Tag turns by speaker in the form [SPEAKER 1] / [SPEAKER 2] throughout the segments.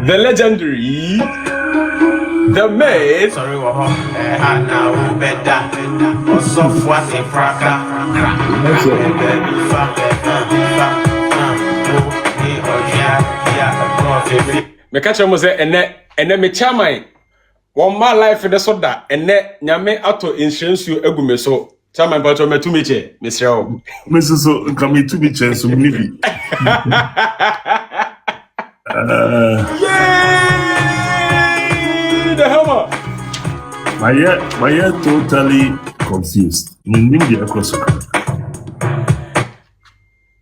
[SPEAKER 1] the legendary, the myth.
[SPEAKER 2] Sorry, now better. Also, what a cracker.
[SPEAKER 1] Me catch him say, and then me chairman. One my life in the soda, and then nyame auto insurance you egume so. Chairman, but me to me che, Mr.
[SPEAKER 3] Mrs. So come me to be chance so maybe.
[SPEAKER 1] Yay! The hammer.
[SPEAKER 3] My ear totally confused. Minim the akosokra.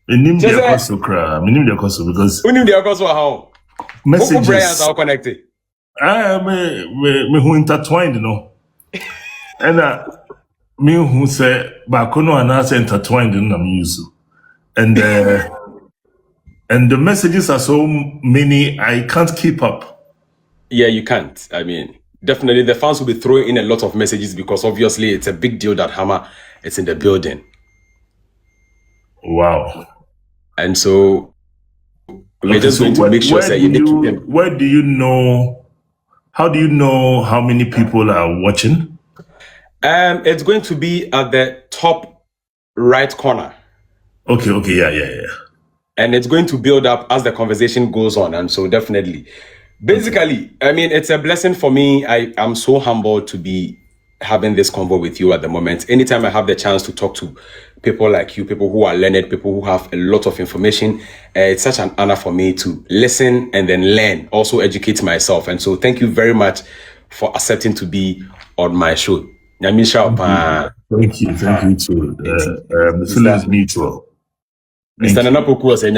[SPEAKER 3] Minim the akosokra. Minim the akosokra because.
[SPEAKER 1] Minim the akosokra how?
[SPEAKER 3] Messages.
[SPEAKER 1] Brands are connected.
[SPEAKER 3] Me who intertwined, you know. And me who say bakono and intertwined in the music. And the messages are so many I can't keep up.
[SPEAKER 1] Yeah, you can't. I mean, definitely the fans will be throwing in a lot of messages because obviously it's a big deal that Hammer is in the building.
[SPEAKER 3] Wow.
[SPEAKER 1] And so we're just going to make sure that you need to keep them.
[SPEAKER 3] Where do you know? How do you know how many people are watching?
[SPEAKER 1] It's going to be at the top right corner.
[SPEAKER 3] Okay, yeah.
[SPEAKER 1] And it's going to build up as the conversation goes on. And so definitely, basically, I mean, it's a blessing for me. I'm so humbled to be having this convo with you at the moment. Anytime I have the chance to talk to people like you, people who are learned, people who have a lot of information, it's such an honor for me to listen and then learn, also educate myself. And so thank you very much for accepting to be on my show.
[SPEAKER 3] Thank you too. The feeling is mutual.
[SPEAKER 1] Mr. Nanapoku said,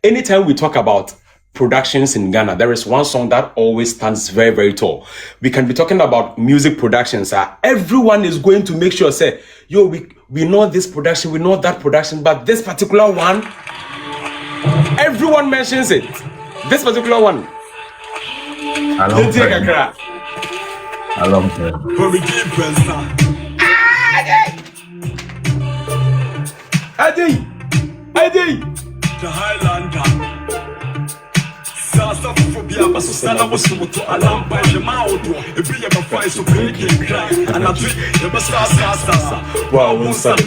[SPEAKER 1] anytime we talk about productions in Ghana, there is one song that always stands very, very tall. We can be talking about music productions. Everyone is going to make sure, say, yo, we know this production, we know that production, but this particular one, everyone mentions it. This particular one.
[SPEAKER 3] Alampan.
[SPEAKER 1] Adi!
[SPEAKER 4] The Highlander. Sasa phobia basosana bosumoto Alampan je maodo ebi ye mafai so peke cry anatu ye basa sasa
[SPEAKER 1] wow unsa
[SPEAKER 4] se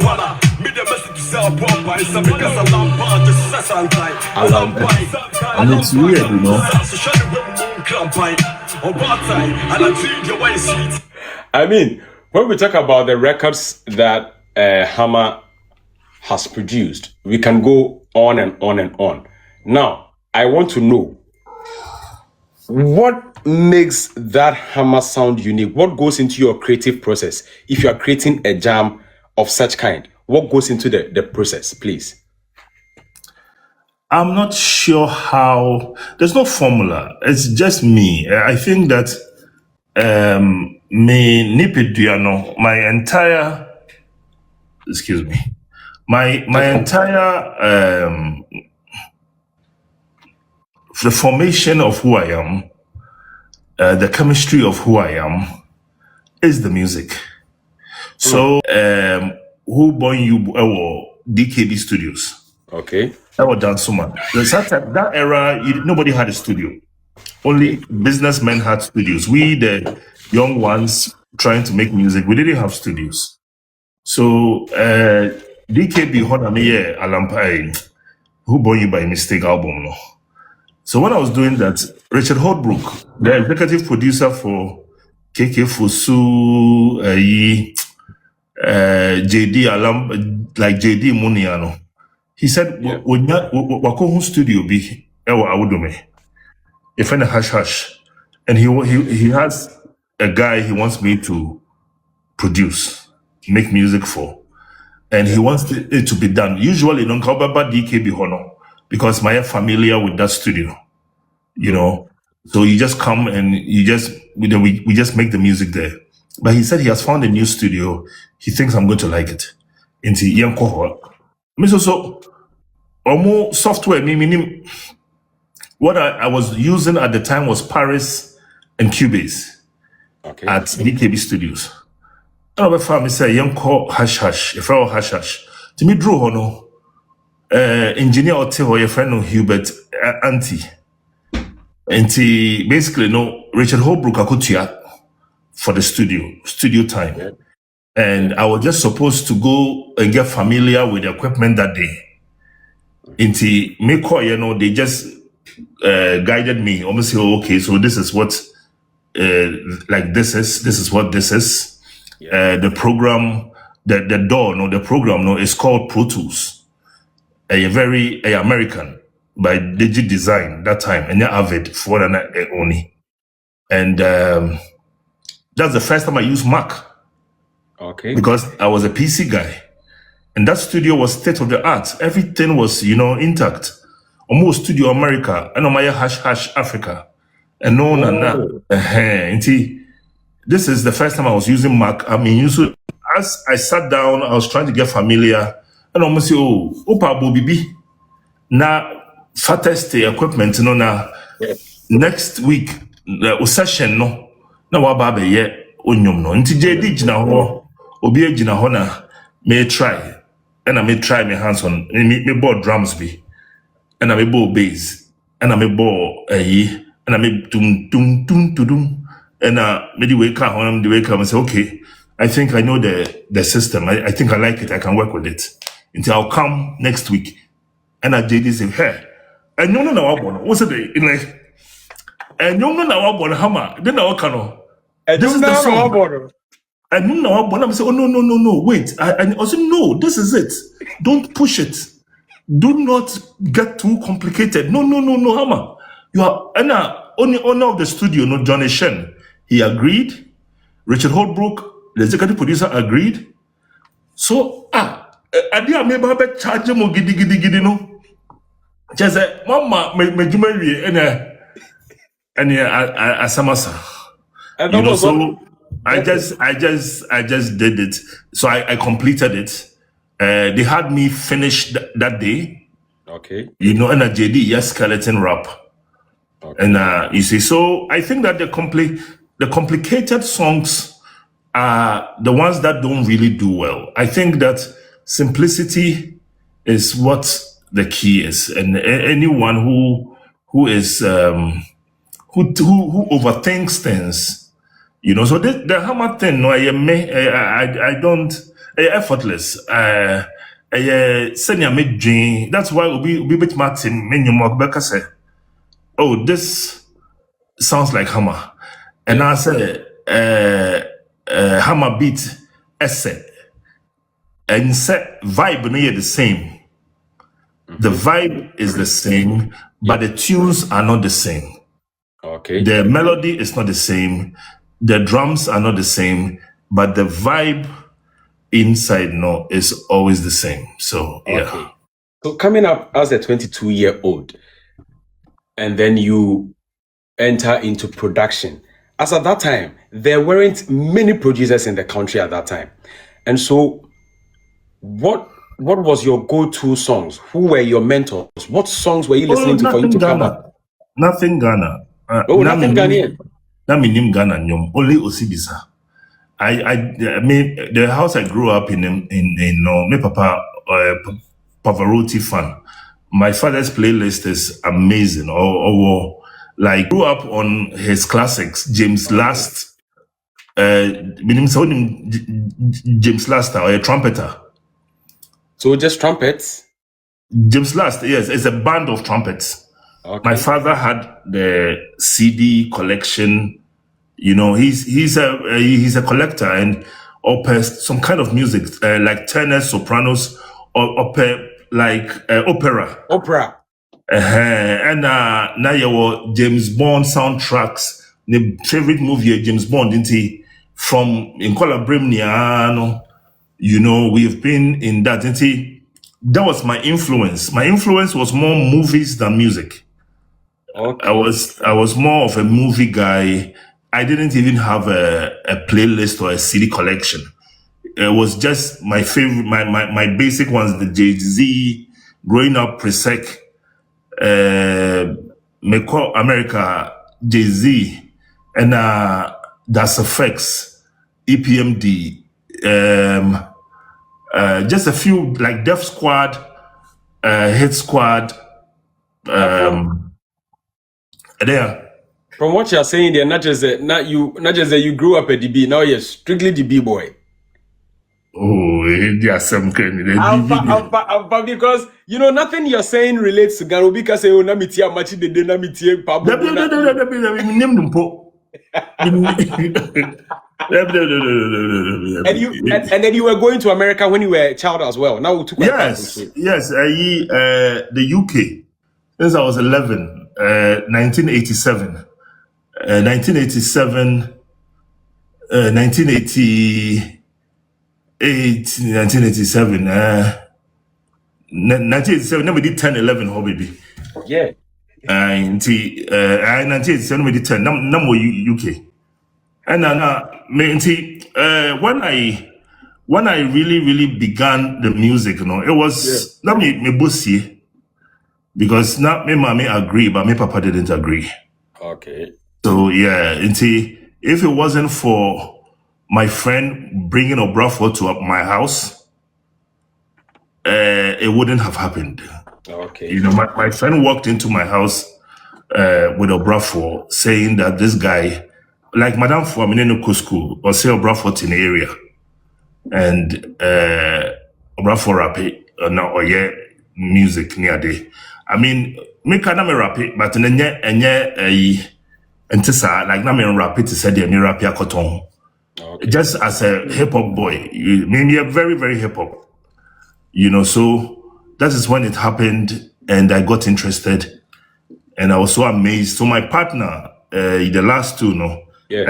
[SPEAKER 4] wala me the message to sell bomba is some because Alampan just sasa antai Alampan
[SPEAKER 3] and it's weird, you know.
[SPEAKER 4] So show the moon campaign on batai anatu the way sweet.
[SPEAKER 1] I mean, when we talk about the records that Hammer has produced, we can go on and on and on. Now, I want to know what makes that Hammer sound unique? What goes into your creative process? If you are creating a jam of such kind, what goes into the process, please?
[SPEAKER 3] I'm not sure how. There's no formula. It's just me. I think that my entire the formation of who I am, the chemistry of who I am, is the music. So, who born you? DKB Studios.
[SPEAKER 1] Okay.
[SPEAKER 3] That was done so much. That era, nobody had a studio. Only businessmen had studios. We, the young ones trying to make music, we didn't have studios. So, DKB Honamiye Alampan, Who Born You by Mistake album. No. So when I was doing that, Richard Holbrook, the executive producer for KK Fosu, JD Alam, like JD Muniano, he said, "Wako studio be ewa awudume, if any hush hush," and he has a guy he wants me to produce, make music for, and he wants it to be done. Usually, non kababa DKB hono. Because I am familiar with that studio, you know. So you just come and we just make the music there. But he said he has found a new studio. He thinks I'm going to like it. Into young cohort. So almost software, meaning what I was using at the time was Paris and Cubase at DKB Studios. I say young call hash hash, if I hash hash. To me, Drew Hono. Engineer or your friend Hubert Auntie. And basically, no, Richard Holbrook Akutia for the studio time.
[SPEAKER 1] Yeah.
[SPEAKER 3] And I was just supposed to go and get familiar with the equipment that day. Into Meko, you know, they just guided me. Almost say, okay, so this is what this is what this is. The program, the program, no, is called Pro Tools. A very American by Digi Design that time, and Avid for an only. And that's the first time I used Mac.
[SPEAKER 1] Okay.
[SPEAKER 3] Because I was a PC guy. And that studio was state of the art. Everything was, intact. Almost Studio America, and my hash Africa. And no, this is the first time I was using Mac. I mean, as I sat down, I was trying to get familiar. And almost say, Opa Bobibi. Now, fattest equipment, next week, the session, no. Now, wababe ye, onyum no. Nti JD jina ho, obi jina ho na, may try. And I may try my hands on, me board drums be. And I may bow bass. And I may bow and I may dum. And maybe wake up and say, okay, I think I know the system. I think I like it. I can work with it. Until I'll come next week. And I JD say, hey, and you know what? What's it like? And you know what? Hammer. Then I can. This is the song. And you know what? I'm saying, oh no, wait. I also no. This is it. Don't push it. Do not get too complicated. No, Hammer. You are and only owner of the studio, no Johnny Shen. He agreed. Richard Holbrook, the executive producer, agreed. So I did maybe charge him gidi no. Just say, Mama, me jumeri and asamasa. So I just did it. So I completed it. They had me finish that day.
[SPEAKER 1] Okay.
[SPEAKER 3] And a JD, yes, skeleton rap. Okay. And you see, so I think that the complicated songs are the ones that don't really do well. I think that simplicity is what the key is, and anyone who is who overthinks things, So the hammer thing, no, I don't effortless. Senior mid dream. That's why we bit Martin menu more Becca say, oh, this sounds like hammer, and I say hammer beat essay, and set vibe near the same. The vibe is the same, but the tunes are not the same.
[SPEAKER 1] Okay.
[SPEAKER 3] The melody is not the same. The drums are not the same, but the vibe inside is always the same. So, yeah.
[SPEAKER 1] Okay. So coming up as a 22-year-old, and then you enter into production. As at that time, there weren't many producers in the country at that time. And so what was your go-to songs? Who were your mentors? What songs were you listening to for you to come up?
[SPEAKER 3] Nothing Ghana.
[SPEAKER 1] Nothing Ghanaian.
[SPEAKER 3] Naminim Ghana nyom. Only Osibisa. I mean, the house I grew up in my papa Pavarotti fan. My father's playlist is amazing. Like grew up on his classics. James Last. James Last, or a trumpeter.
[SPEAKER 1] So just trumpets?
[SPEAKER 3] James Last, yes, it's a band of trumpets. Okay. My father had the CD collection. He's a collector and opera some kind of music like tenor, sopranos, or opera.
[SPEAKER 1] Opera.
[SPEAKER 3] And now your James Bond soundtracks. The favorite movie James Bond, didn't he? From in Colabrimniano, we've been in that, didn't he? That was my influence. My influence was more movies than music. Okay. I was more of a movie guy. I didn't even have a playlist or a CD collection. It was just my favorite, my basic ones, the Jay-Z, growing up, Presec, Meko America, Jay-Z, and Das Effects, EPMD, just a few like Def Squad, Hit Squad, There.
[SPEAKER 1] From what you're saying, there not just that you grew up a DB. Now you're strictly DB boy.
[SPEAKER 3] Oh, there are some kind of
[SPEAKER 1] Alpha, because you know nothing you're saying relates to Ghana because you know mitia machi de namitie pabo.
[SPEAKER 3] Name them po.
[SPEAKER 1] And then you were going to America when you were a child as well. Now we took
[SPEAKER 3] yes. The UK since I was 11, 1987, 1987, 1988, 1987, 1987. Never did 10, 11, oh baby.
[SPEAKER 1] Yeah.
[SPEAKER 3] 1987 we did 10. Number UK. And when I really began the music, you know, it was not me bossy because not me mommy agree, but me papa didn't agree.
[SPEAKER 1] Okay.
[SPEAKER 3] So yeah, if it wasn't for my friend bringing Obrafour to my house, it wouldn't have happened.
[SPEAKER 1] Okay.
[SPEAKER 3] You know, my friend walked into my house with Obrafour saying that this guy, like Madame Fuamineno School, or say Obrafour in the area, and Obrafour rap or yeah music near day. I mean, me kind of rap it, but then like na me rap it to say the me rap cotton. Just as a hip hop boy, maybe a very hip hop, you know. So that is when it happened, and I got interested, and I was so amazed. So my partner, the last two, at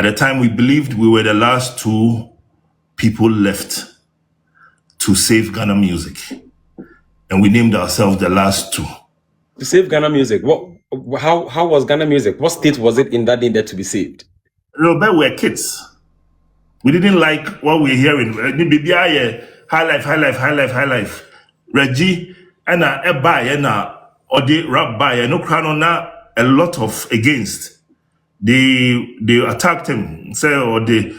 [SPEAKER 3] the time, we believed we were the last two people left to save Ghana music, and we named ourselves the last two.
[SPEAKER 1] To save Ghana music, how was Ghana music? What state was it in that needed to be saved?
[SPEAKER 3] No, but we were kids. We didn't like what we were hearing. High life. Reggie and a buy and or the rap buy no crown on a lot of against. They attacked him. Say or they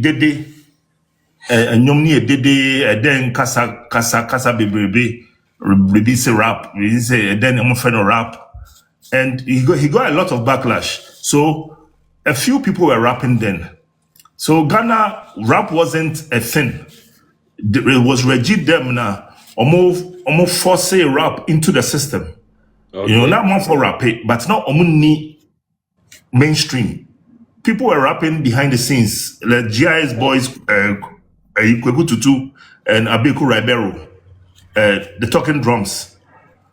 [SPEAKER 3] did and then kasa baby release a rap. He say then I'm a rap. And he got a lot of backlash. So a few people were rapping then. So Ghana rap wasn't a thing. It was Reggie them now almost force rap into the system. Okay. You know, not more for rap, but not only mainstream. People were rapping behind the scenes. Like GIS boys, Ikweku Tutu and Abeku Ribeiro, the talking drums.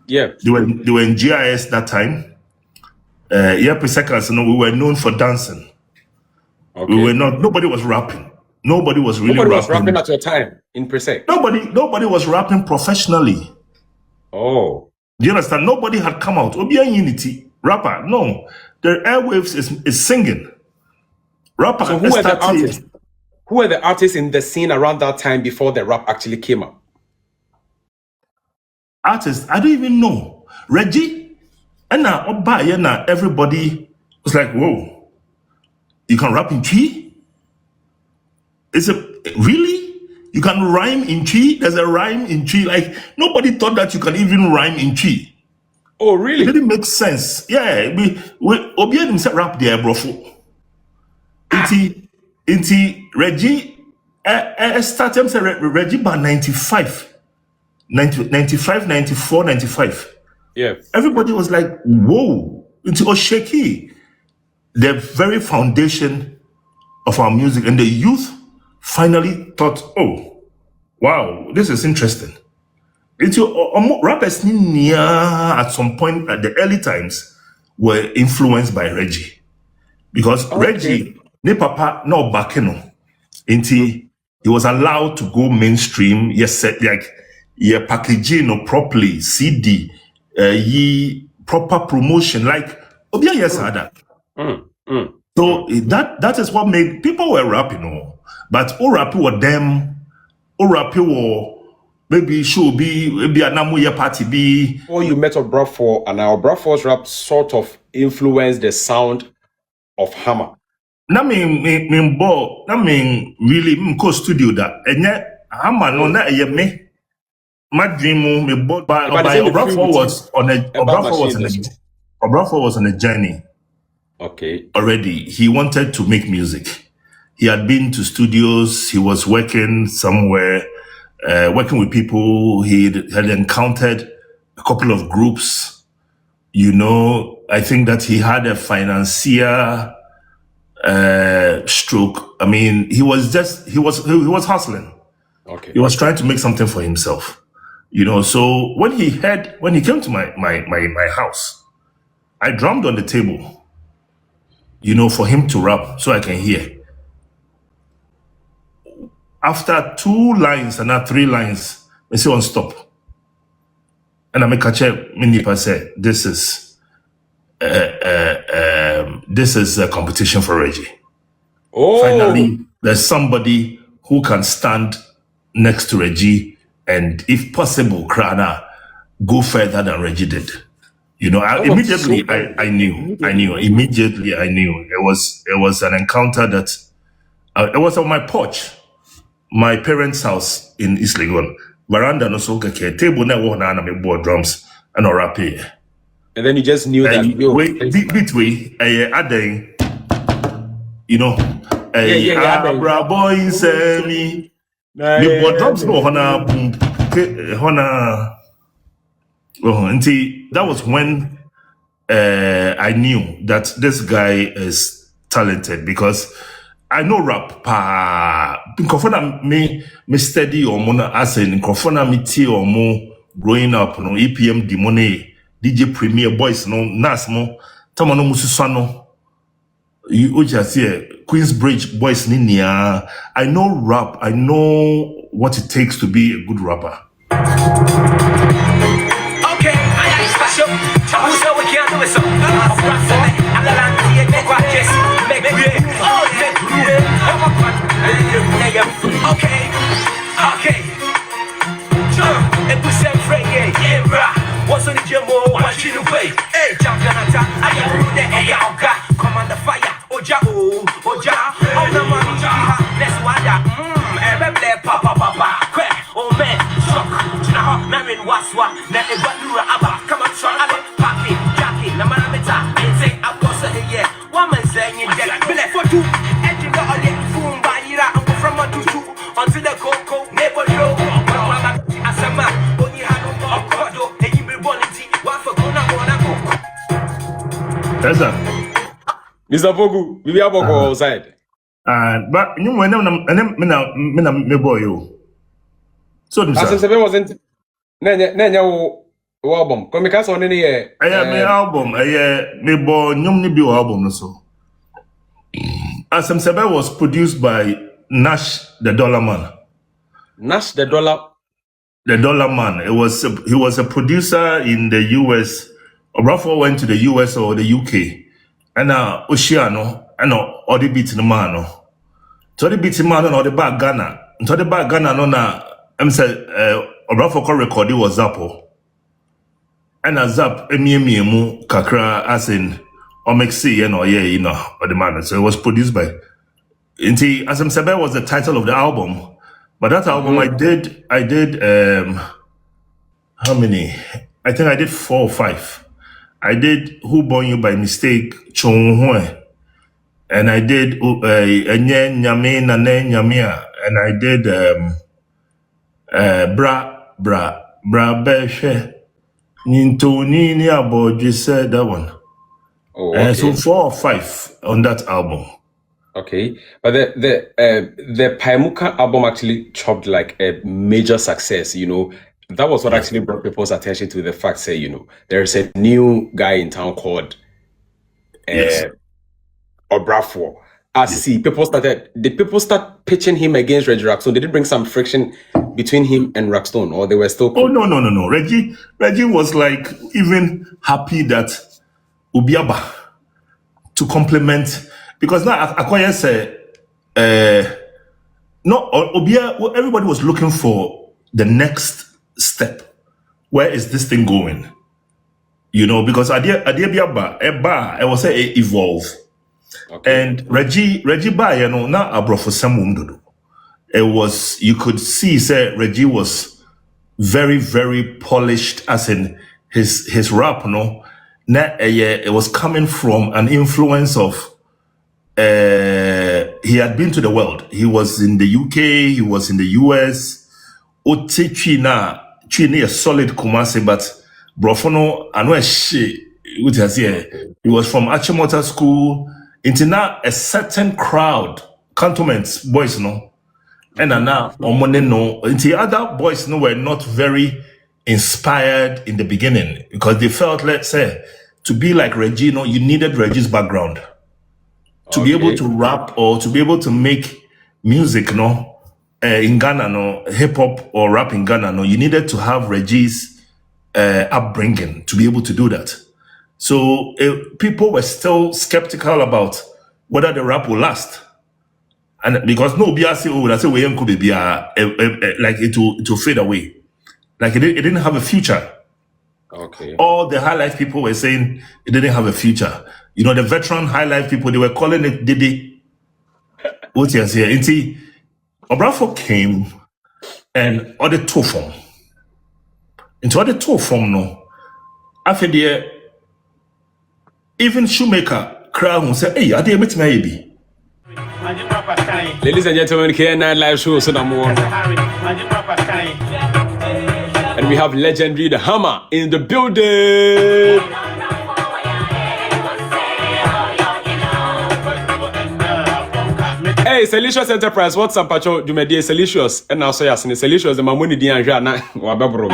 [SPEAKER 1] Yeah,
[SPEAKER 3] they were in GIS that time. Per seconds, we were known for dancing.
[SPEAKER 1] Okay.
[SPEAKER 3] We were not. Nobody was rapping. Nobody was rapping
[SPEAKER 1] at your time in Presec.
[SPEAKER 3] Nobody was rapping professionally.
[SPEAKER 1] Oh,
[SPEAKER 3] do you understand? Nobody had come out. Obia Unity rapper. No, the airwaves is singing. Rapper.
[SPEAKER 1] So who were the artists? Who were the artists in the scene around that time before the rap actually came up?
[SPEAKER 3] Artists, I don't even know. Reggie, and now everybody was like, whoa, you can rap in Chi? Really? You can rhyme in Chi? There's a rhyme in Chi. Like, nobody thought that you can even rhyme in Chi.
[SPEAKER 1] Oh, really?
[SPEAKER 3] It didn't make sense. Yeah, we Obian himself rap there, Obrafour. Inti Reggie, started Reggie by 95. 95, 94, 95.
[SPEAKER 1] Yeah.
[SPEAKER 3] Everybody was like, whoa, into Osheki. The very foundation of our music. And the youth finally thought, oh, wow, this is interesting. Rappers at some point at the early times were influenced by Reggie. Because Reggie, ne papa no bakeno. He was allowed to go mainstream. Yes, like packaging properly, CD, proper promotion, like obia yes that. So that is what made people were rapping, but rapping were them, rapping were maybe show be maybe a namu party be.
[SPEAKER 1] Or you met Obrafour, and our Obrafour's rap sort of influenced the sound of Hammer.
[SPEAKER 3] Na really go studio that. Enye Hammer no na eye me. my dream me bought by
[SPEAKER 1] But the
[SPEAKER 3] Obrafour was on a
[SPEAKER 1] machine.
[SPEAKER 3] Obrafour was on a journey
[SPEAKER 1] Okay.
[SPEAKER 3] already. He wanted to make music. He had been to studios. He was working somewhere, working with people. He had encountered a couple of groups. You know, I think that he had a financier stroke. I mean, he was hustling.
[SPEAKER 1] Okay.
[SPEAKER 3] He was trying to make something for himself. You know, so when he came to my house, I drummed on the table, you know, for him to rap so I can hear. After 2 lines and not 3 lines, I say on stop. And I make a check, I say, this is a competition for Reggie.
[SPEAKER 1] Oh.
[SPEAKER 3] Finally, there's somebody who can stand next to Reggie and, if possible, Krana, go further than Reggie did. You know, I knew. Immediately, I knew. It was an encounter that it was on my porch, my parents' house in East Legon. Veranda no so keke table na wo na me board drums and or rap here.
[SPEAKER 1] And then you just knew that.
[SPEAKER 3] Between adding, you know, Abra boys me. Me board drums no hona that was when I knew that this guy is talented because I know rap pa nkofona me steady or mona as in nkofona me tea or more growing up no EPM Dimone DJ Premier Boys no nas mo tamano mususano you just see Queensbridge Boys ninia. I know rap. I know what it takes to be a good rapper.
[SPEAKER 4] Okay, I special. Who said we can't do it so? Okay. If we say Friday, yeah, bruh. What's on the gym or what you do play? Hey, champion attack. I am the Ayaka. Commander fire. Oja. Oh, the money. Let's wonder. Every papa. Oh, man. Shock. Marin Waswa. Now, if what you are about, come on, try it. Packy, Jackie, Namanamita. And say, I've got to hear. Woman saying, you get it for two. And you got a little fool by you. I'm from a two until the cocoa never know. As a man, when you have a cordo, and you be wanting to, what for gonna go.
[SPEAKER 3] That's that.
[SPEAKER 1] Mr. Bogu, we have Bogu outside.
[SPEAKER 3] But you know, me boy you. So
[SPEAKER 1] As if it wasn't. Nanya album. Come because on any
[SPEAKER 3] my album. Me boy nyum ni bi album no so. Asem Sebe was produced by Nash the Dollar Man.
[SPEAKER 1] Nash the Dollar
[SPEAKER 3] Man. He was a producer in the US. Obrafour went to the US or the UK. And Oceano, and all the beat in the man. To the beat in man or the back Ghana. To the back Ghana no na say Obrafour record was Zappo. And a Zap emu kakra as in Omexi and or the man. So it was produced by Inti Asem Sebe was the title of the album. But that album I did how many? I think I did 4 or 5. I did Who Born You by Mistake, Chung Hue. And I did Enye Nyame Nane Nyamia. And I did Bra Beshe. Ninto Nini Abo just said that one.
[SPEAKER 1] Oh, okay.
[SPEAKER 3] So 4 or 5 on that album.
[SPEAKER 1] Okay, but the Paimuka album actually chopped like a major success. You know, that was what actually brought people's attention to the fact, say, you know, there's a new guy in town called Obrafour. Did people start pitching him against Reggie Rackstone? Did it bring some friction between him and Rackstone, or they were still cool?
[SPEAKER 3] Oh no. Reggie was like even happy that Ubiaba to compliment, because now Akoya said everybody was looking for the next step. Where is this thing going? You know, because idea biaba I was say evolve. Okay. And Reggie ba na Obrafour samum dodo. It was, you could see say Reggie was very, very polished, as in his rap, no? It was coming from an influence of he had been to the world. He was in the UK, he was in the US. Ote China a solid Kumasi, but Brofono, I know a shit. He was from Achimota School. Into now a certain crowd, cantonments, boys, no. And now, no. Into other boys, no, were not very inspired in the beginning because they felt, let's say, to be like Reggie, no, you needed Reggie's background to be able to rap or to be able to make music, no, in Ghana, no, hip hop or rap in Ghana, no, you needed to have Reggie's upbringing to be able to do that. So people were still skeptical about whether the rap will last. And because no, like it will fade away. Like it didn't have a future.
[SPEAKER 1] Okay.
[SPEAKER 3] All the high life people were saying it didn't have a future. You know, the veteran high life people, they were calling it Didi. What you say? Inti Obrafour came and other two form. Into other two form, no. After the even Shoemaker crowd will say, hey, I didn't meet my baby.
[SPEAKER 1] Ladies and gentlemen, K9 live show, so more. And we have legendary The Hammer in the building. Hey, Selicious Enterprise, what's up, Pacho? You made Selicious, and now so yes, Selicious, the Mamuni Diana, Wababro.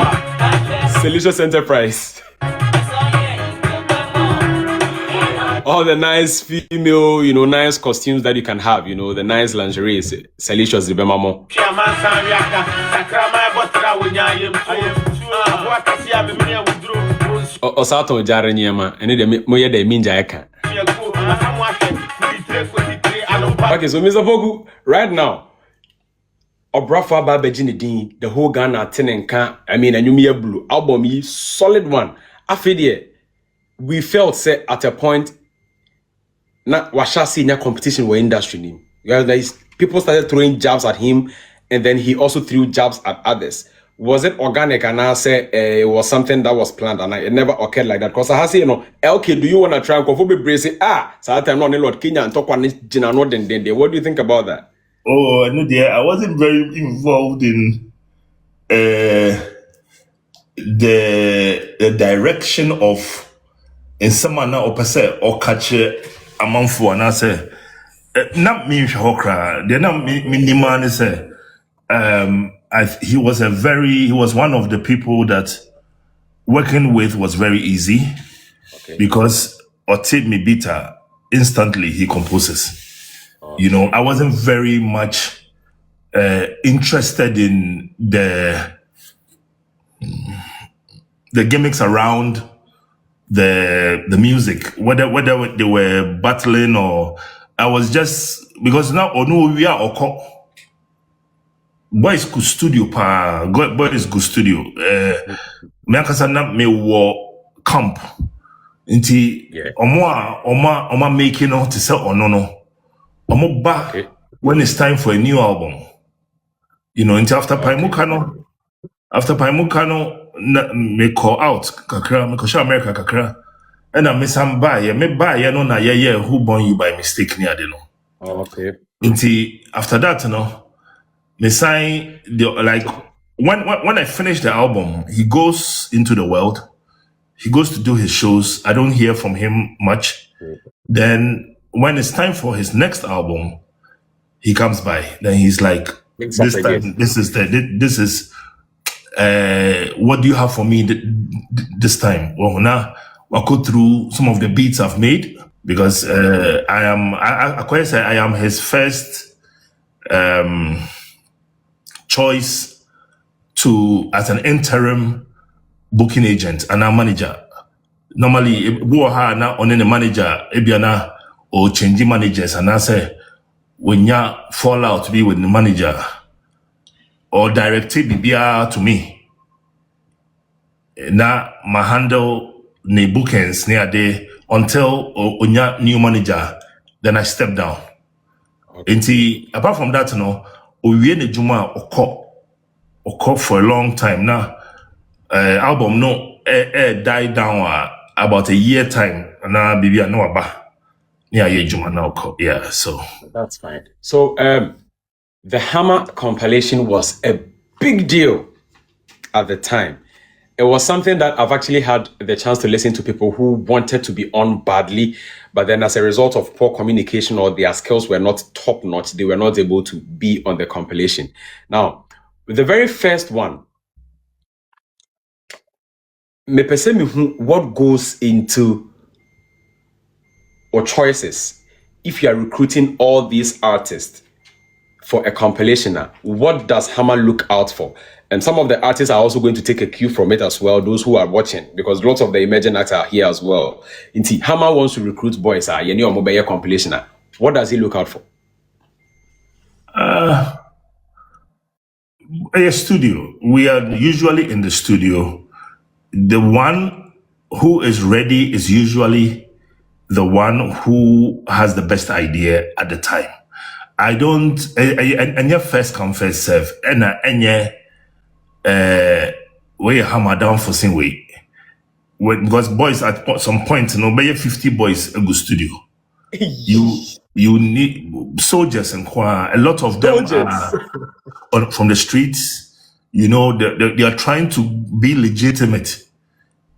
[SPEAKER 1] Selicious Enterprise. All the nice female, you know, nice costumes that you can have, you know, the nice lingerie, Selicious the Bemamo. Osato Jaranyama, and the Moya de Minjaka. Okay, so Mr. Pogu, right now, Obrafour Babejini, the whole Ghana Tenenka, I mean, a new blue album, solid one. After we felt set at a point. Na washasi in competition with industry name. People started throwing jabs at him, and then he also threw jabs at others. Was it organic? And I say it was something that was planned, and it never occurred like that. Because I say, you know, LK, do you want to try and conform with Brace? So that time not Lord Kenya and talk on Jina Northern Day. What do you think about that?
[SPEAKER 3] Oh, no, dear, I wasn't very involved in the direction of in some manner or per se or catch a month for, and I say, not me, Hokra, they're not me, man, say, he was one of the people that working with was very easy because Otit me bitter, instantly he composes. You know, I wasn't very much interested in the gimmicks around the music, whether they were battling or I was just because now we are boys good studio boys good studio me akasa na me wo camp nti oma making no to say no omo back when it's time for a new album, you know, until after Paimukano me call out kakra me show America kakra and I miss some buy no na who born you by mistake near the no.
[SPEAKER 1] Okay.
[SPEAKER 3] Until after that, you know, me sign the like when I finish the album, he goes into the world, he goes to do his shows. I don't hear from him much. Then when it's time for his next album, he comes by. Then he's like, this is what do you have for me this time? Well, now I'll go through some of the beats I've made because I am his first choice as an interim booking agent and a manager. Normally, go now on the manager, ebiana or changing managers, and I say when you fall out to be with the manager or direct BBR to me. Now my handle ne bookings near day until onya new manager, then I step down. Okay. Apart from that, you know, owie ne juma oko. occur for a long time now. Album no died down about a year time. Now baby I know about yeah, so
[SPEAKER 1] That's fine. So the Hammer compilation was a big deal at the time. It was something that I've actually had the chance to listen to people who wanted to be on badly, but then as a result of poor communication or their skills were not top notch, they were not able to be on the compilation. Now, the very first one, what goes into or choices if you are recruiting all these artists for a compilation, what does Hammer look out for? And some of the artists are also going to take a cue from it as well, those who are watching, because lots of the emerging acts are here as well. Indeed, Hammer wants to recruit boys, mobile compilation. What does he look out for?
[SPEAKER 3] A studio. We are usually in the studio. The one who is ready is usually the one who has the best idea at the time. I don't, and your first come, first serve, and where you hammer down for same way. Because boys at some point, 50 boys a good studio. You need soldiers and a lot of them are from the streets. They are trying to be legitimate.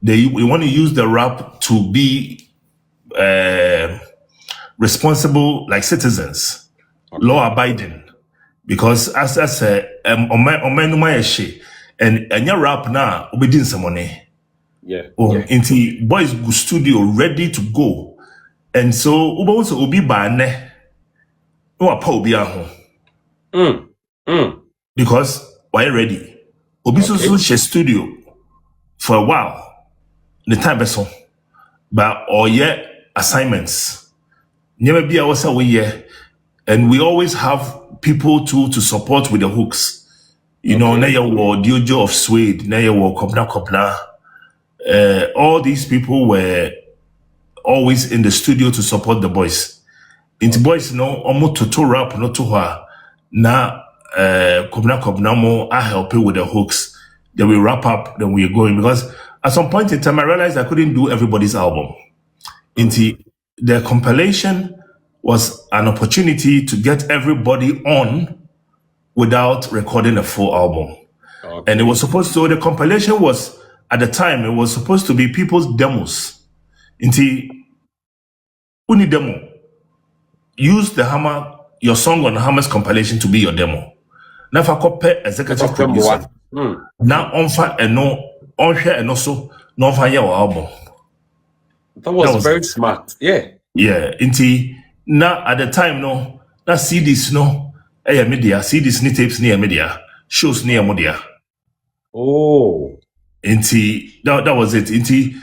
[SPEAKER 3] They want to use the rap to be responsible like citizens. Law abiding, because as I say, and your rap now obedient some money. Into boys go studio ready to go, and so also obi bane no apa obi aho. Because why ready? Obi so share studio for a while. The time beso, but or assignments. Never be also we. And we always have people to support with the hooks. Now you were Diojo of Suede, now you were Kobna. All these people were always in the studio to support the boys. Into boys, almost to rap, not to her. Now, Kobna more, I help you with the hooks. Then we wrap up, then we're going. Because at some point in time, I realized I couldn't do everybody's album. Into the compilation was an opportunity to get everybody on without recording a full album. And it was supposed to, the compilation was, at the time, it was supposed to be people's demos. Inti, uni demo. Use the Hammer, your song on Hammer's compilation to be your demo. Now, if I compare executive producer, now on fire and share and also no fire your album.
[SPEAKER 1] That was very smart. Yeah.
[SPEAKER 3] Yeah. Inti, now at the time, now CDs, media, CDs, ni tapes, near media, shows near media.
[SPEAKER 1] Oh.
[SPEAKER 3] Inti, that was it. Inti,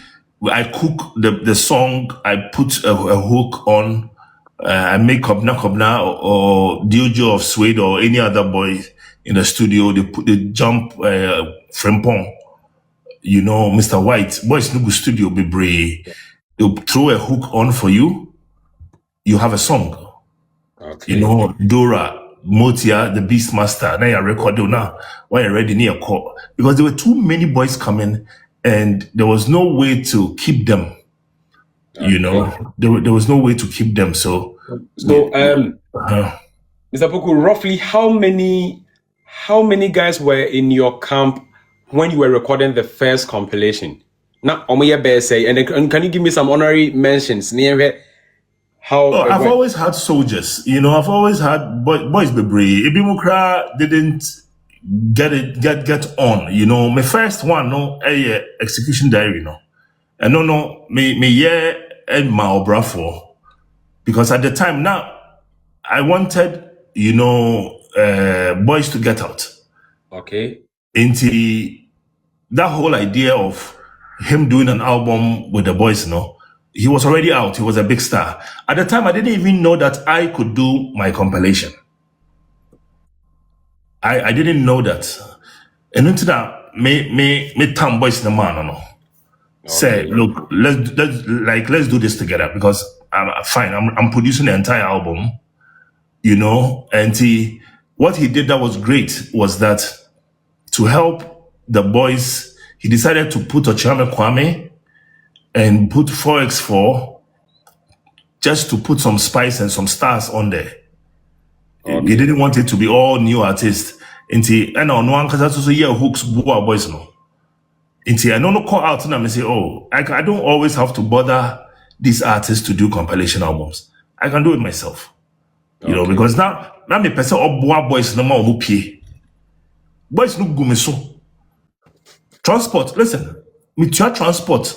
[SPEAKER 3] I cook the song, I put a hook on, I make Kobna or Diojo of Suede or any other boy in the studio, they jump Frempong, Mr. White, boys no studio be brave. They'll throw a hook on for you. You have a song. Okay. Dora, Motia, the Beastmaster. Now you're recording now. Why you're ready near call? Because there were too many boys coming and there was no way to keep them. Okay. There was no way to keep them. So
[SPEAKER 1] Mr. Poku, roughly how many guys were in your camp when you were recording the first compilation? Now, and can you give me some honorary mentions near
[SPEAKER 3] I've always had soldiers, I've always had boys be brave. Ibimukra didn't get on, my first one, execution diary, and me and my Obrafour, because at the time now, I wanted, boys to get out.
[SPEAKER 1] Okay.
[SPEAKER 3] Into that whole idea of him doing an album with the boys, he was already out. He was a big star. At the time, I didn't even know that I could do my compilation. I didn't know that. And into that, me town boys in the man, no. Say, look, let's do this together because I'm producing the entire album, and what he did that was great was that to help the boys, he decided to put Ochame Kwame and put 4x4 just to put some spice and some stars on there. Okay. He didn't want it to be all new artists. And on one because that's also hooks boys no. I don't call out and I say, oh, I don't always have to bother these artists to do compilation albums. I can do it myself. You know, because now me person or boys no more pay. Boys no go me so. Transport, listen, me try transport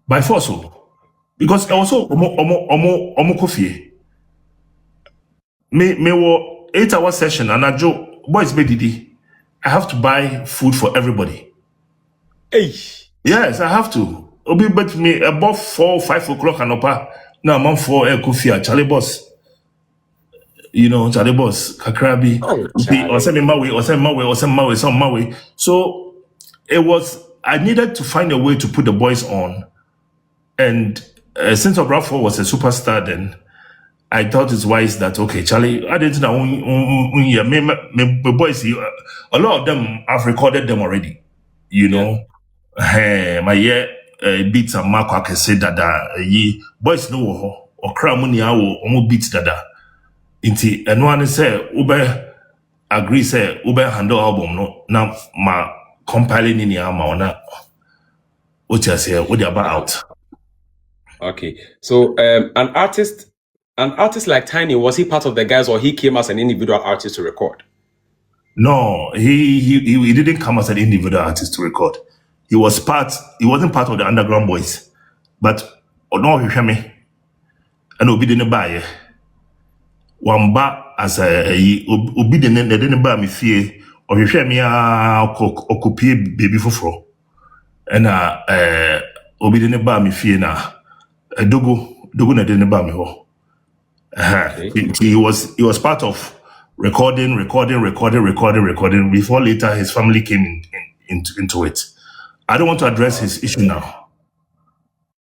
[SPEAKER 3] by force. Because also omo coffee. Me wo 8-hour session and I joke boys be didi. I have to buy food for everybody.
[SPEAKER 1] Hey.
[SPEAKER 3] Yes, I have to. Obi bet me above 4 or 5 o'clock and up. Now I'm for coffee at Charlie Boss. You know, Charlie Boss, Kakrabi, or send me my way, or send my way, or send my way, some my way. So it was, I needed to find a way to put the boys on. And since Obrafour was a superstar then, I thought it's wise that, okay, Charlie, I didn't know, my boys, a lot of them, I've recorded them already. You know, my beats and Mark, I can say that, boys know, or Cramoni, or beats that. Inti one say ube agree say ube handle album no na ma compiling in your ma what you say what about out.
[SPEAKER 1] Okay, so an artist like Tinny, was he part of the guys or he came as an individual artist to record?
[SPEAKER 3] No, he didn't come as an individual artist to record. He wasn't part of the underground boys, but no you hear me and obi didn't buy Wamba as a obi didn't buy me fear or you hear me occupy baby for and obi didn't buy me fear na dogo didn't buy me ho. He was part of recording before later his family came into it. I don't want to address his issue now.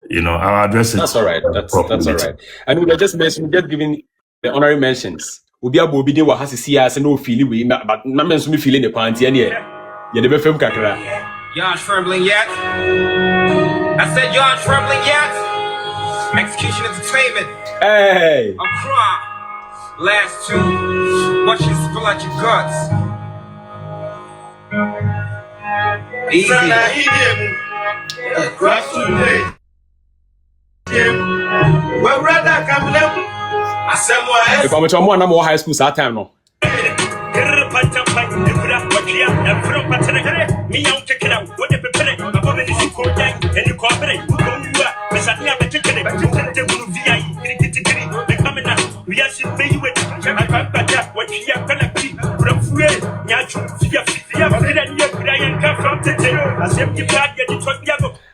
[SPEAKER 3] You know, I'll address it.
[SPEAKER 1] That's all right. That's all right. And we just giving the honorary mentions. Obi abobi de wa hasisi ya se no feel we but na men so me feeling the panty ene ye de be fam kakra.
[SPEAKER 4] Y'all trembling yet? I said y'all trembling yet? Execution Entertainment.
[SPEAKER 1] Hey.
[SPEAKER 4] I'm crying. Last two. Watch you spill out your guts. Easy.
[SPEAKER 2] Well, rather come level.
[SPEAKER 1] If I'm to more high school that time no.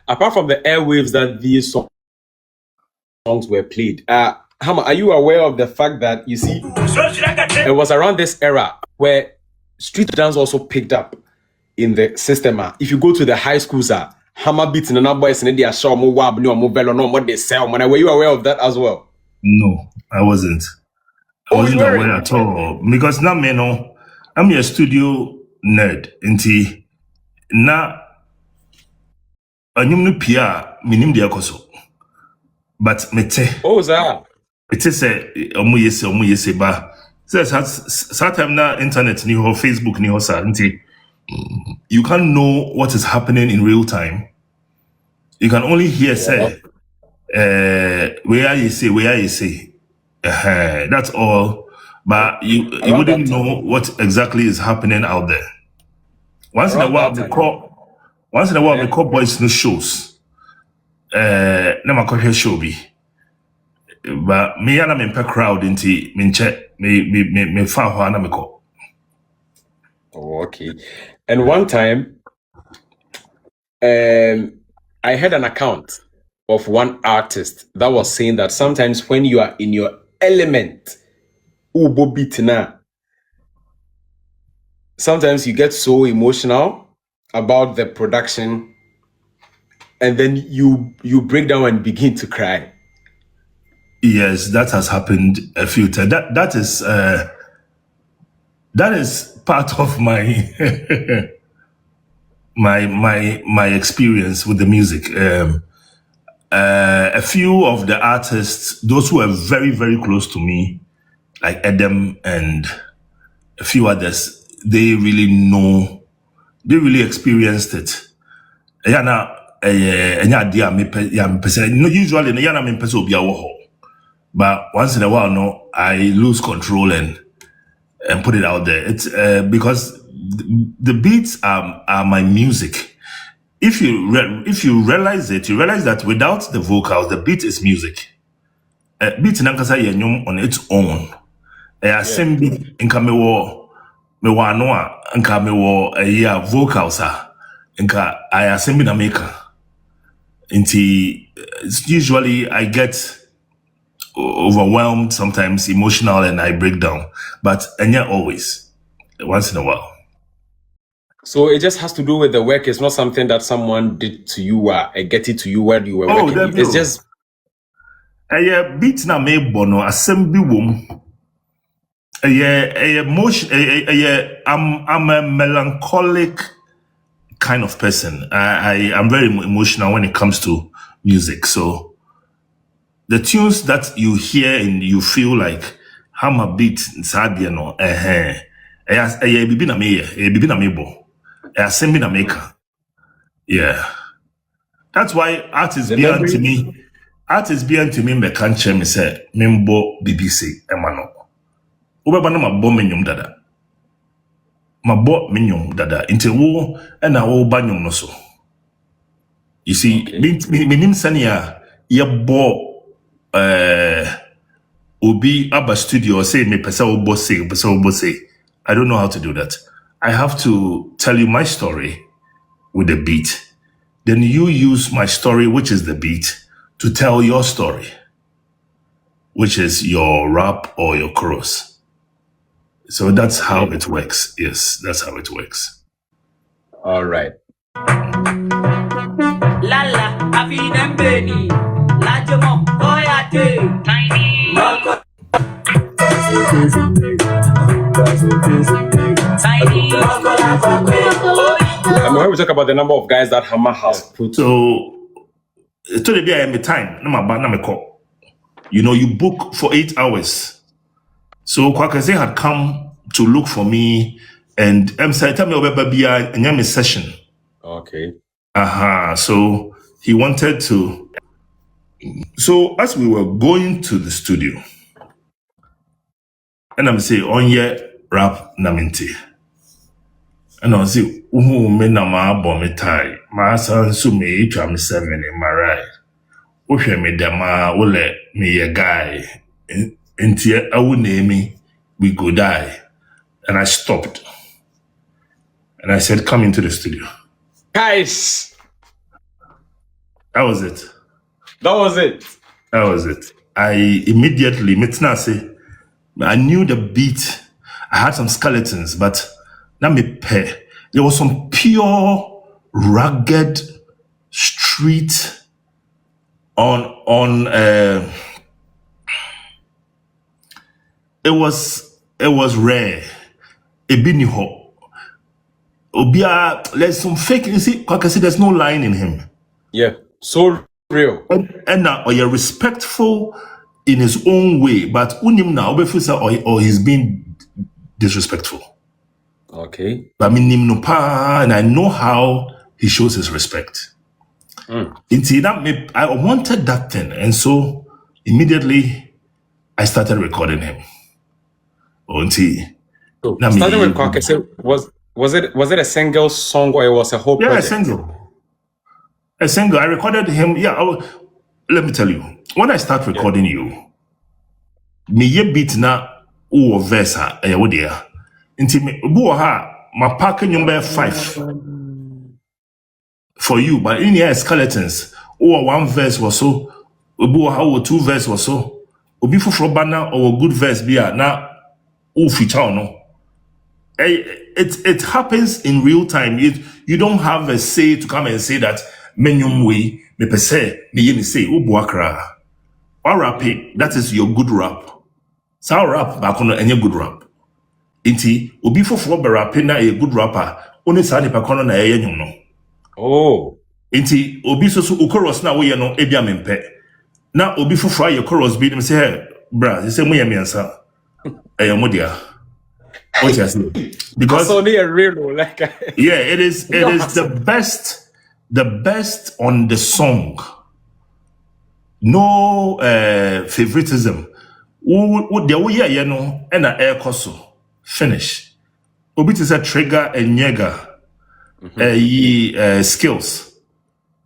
[SPEAKER 1] Apart from the airwaves that these songs were played, Hama, are you aware of the fact that, you see, it was around this era where street dance also picked up in the system? If you go to the high schools, Hama beats and another boys and they are show more wab, no more velo, no more they sell. Were you aware of that as well?
[SPEAKER 3] No, I wasn't. I wasn't aware at all. Because now, man, I'm a studio nerd. Inti na anyum pia minim de akoso. But mete.
[SPEAKER 1] Oh, that.
[SPEAKER 3] It is a omu ba. Says time na internet ni ho Facebook ni ho sa nti. You can't know what is happening in real time. You can only hear say where you say. That's all. But you wouldn't know what exactly is happening out there. Once in a while we call boys no shows. Na makohwe show bi. But me and I'm crowd into me fa ho na me ko.
[SPEAKER 1] Oh, okay. And one time, I had an account of one artist that was saying that sometimes when you are in your element, sometimes you get so emotional about the production, and then you break down and begin to cry.
[SPEAKER 3] Yes, that has happened a few times. That is part of my my experience with the music. A few of the artists, those who are very, very close to me, like Adam and a few others, they really know, they really experienced it. Usually, but once in a while, no, I lose control and put it out there. It's because the beats are my music. If you realize it, you realize that without the vocals, the beat is music. Beat nankasa yenyum on its own. Assembly inka me anoa inka me vocals inka I assembly na maker. Usually I get overwhelmed, sometimes emotional, and I break down. But always, once in a while.
[SPEAKER 1] So it just has to do with the work. It's not something that someone did to you or get it to you while you were working. It's just
[SPEAKER 3] beat na me bono assembly wom. Emotion. I'm a melancholic kind of person. I am very emotional when it comes to music. So the tunes that you hear and you feel like I'm a beat inside, you know, bibi na me bo. Assembly na maker. Yeah. That's why art is beyond to me. Art is beyond to me. Me can't me say membo BBC emano. Ubeba na mabo menyum dada. Mabo menyum dada. Inte wo ena wo banyum no so. You see, minim sania ye bo obi aba studio say me pesa obo say. I don't know how to do that. I have to tell you my story with the beat. Then you use my story, which is the beat, to tell your story, which is your rap or your chorus. So that's how it works. Yes, that's how it works.
[SPEAKER 1] all right.
[SPEAKER 4] Lala, Avina Benny, Lajamo, Oyate, Tiny, Tiny,
[SPEAKER 1] When we talk about the number of guys that Hammer has put,
[SPEAKER 3] So today be I am a time. Na me call. You know, you book for 8 hours. So Kwakase had come to look for me and said, tell me about be a session.
[SPEAKER 1] okay.
[SPEAKER 3] So he wanted to. So as we were going to the studio, and I'm saying, on ye rap naminti. And I say, me na ma bomitai. Ma san su me itwa me 7 in my right. Uhwe me dama ule me a guy. Inti awu name we go die. And I stopped. And I said, come into the studio.
[SPEAKER 1] Guys,
[SPEAKER 3] That was it.
[SPEAKER 1] that was it.
[SPEAKER 3] That was it. I immediately, I knew the beat. I had some skeletons, but now there was some pure, rugged street on it was rare. Ebiniho. Obia, there's some fake. You see, Kwakasi, there's no line in him.
[SPEAKER 1] Yeah, so real.
[SPEAKER 3] And now, you're respectful in his own way, but unim now, or he's being disrespectful.
[SPEAKER 1] Okay.
[SPEAKER 3] But I mean, and I know how he shows his respect. I wanted that thing, and so immediately I started recording him.
[SPEAKER 1] So, starting with Kwakase, was it a single song or it was a whole project?
[SPEAKER 3] A single. I recorded him. Yeah, let me tell you. When I start recording you, me ye beat na uwo versa wodia. Inti me buo ha ma packing number 5 for you, but in here skeletons. Uwo 1 verse was so. Buo ha uwo 2 verse was so. Obi fufro bana or good verse bia na u feature no. It happens in real time. You don't have a say to come and say that menyum way me per se me ye say ubuakra. Or rap that is your good rap. So rap back on any good rap. Inti obi fofo be rap na a good rapper. Only sa nipa kono na ye nyum no.
[SPEAKER 1] Oh.
[SPEAKER 3] Inti obi so chorus na we no ebia mempe. Na obi fufura your chorus be them say, hey, bra, you say mo yemiansa. Mo dia. What you say? Because
[SPEAKER 1] real like
[SPEAKER 3] yeah, it is the best on the song. No favoritism. Wo the we ya no and na air koso finish. Obi to say trigger and yega skills.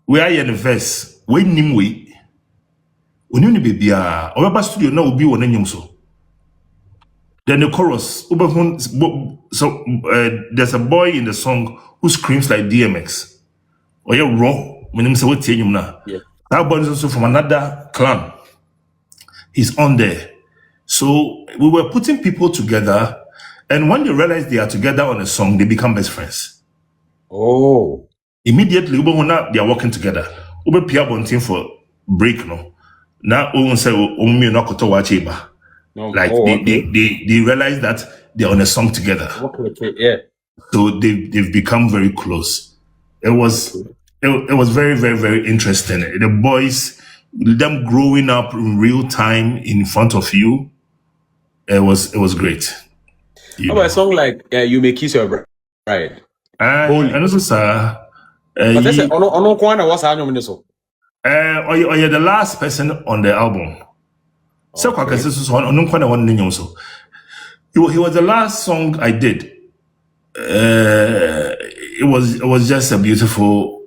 [SPEAKER 3] We are in the verse. We nim we. Onim ni bebia. Oba studio na obi won anyum so. Then the chorus. So there's a boy in the song who screams like DMX. Or you raw. When him say what anyum na.
[SPEAKER 1] Yeah.
[SPEAKER 3] That boy is also from another clan. He's on there. So we were putting people together, and when they realize they are together on a song, they become best friends.
[SPEAKER 1] Oh.
[SPEAKER 3] Immediately, they are working together. Ube pia bontin for break no. Now we say me no koto wache ba. Like they realize that they're on a song together.
[SPEAKER 1] Okay, yeah.
[SPEAKER 3] So they've become very close. It was very, very, very interesting. The boys, them growing up in real time in front of you. It was great.
[SPEAKER 1] How about a song like You May Kiss Your Bride?
[SPEAKER 3] And also, sir.
[SPEAKER 1] But that's ono kwana was anyum ni so.
[SPEAKER 3] Or you're the last person on the album. So he was the last song I did. It was just a beautiful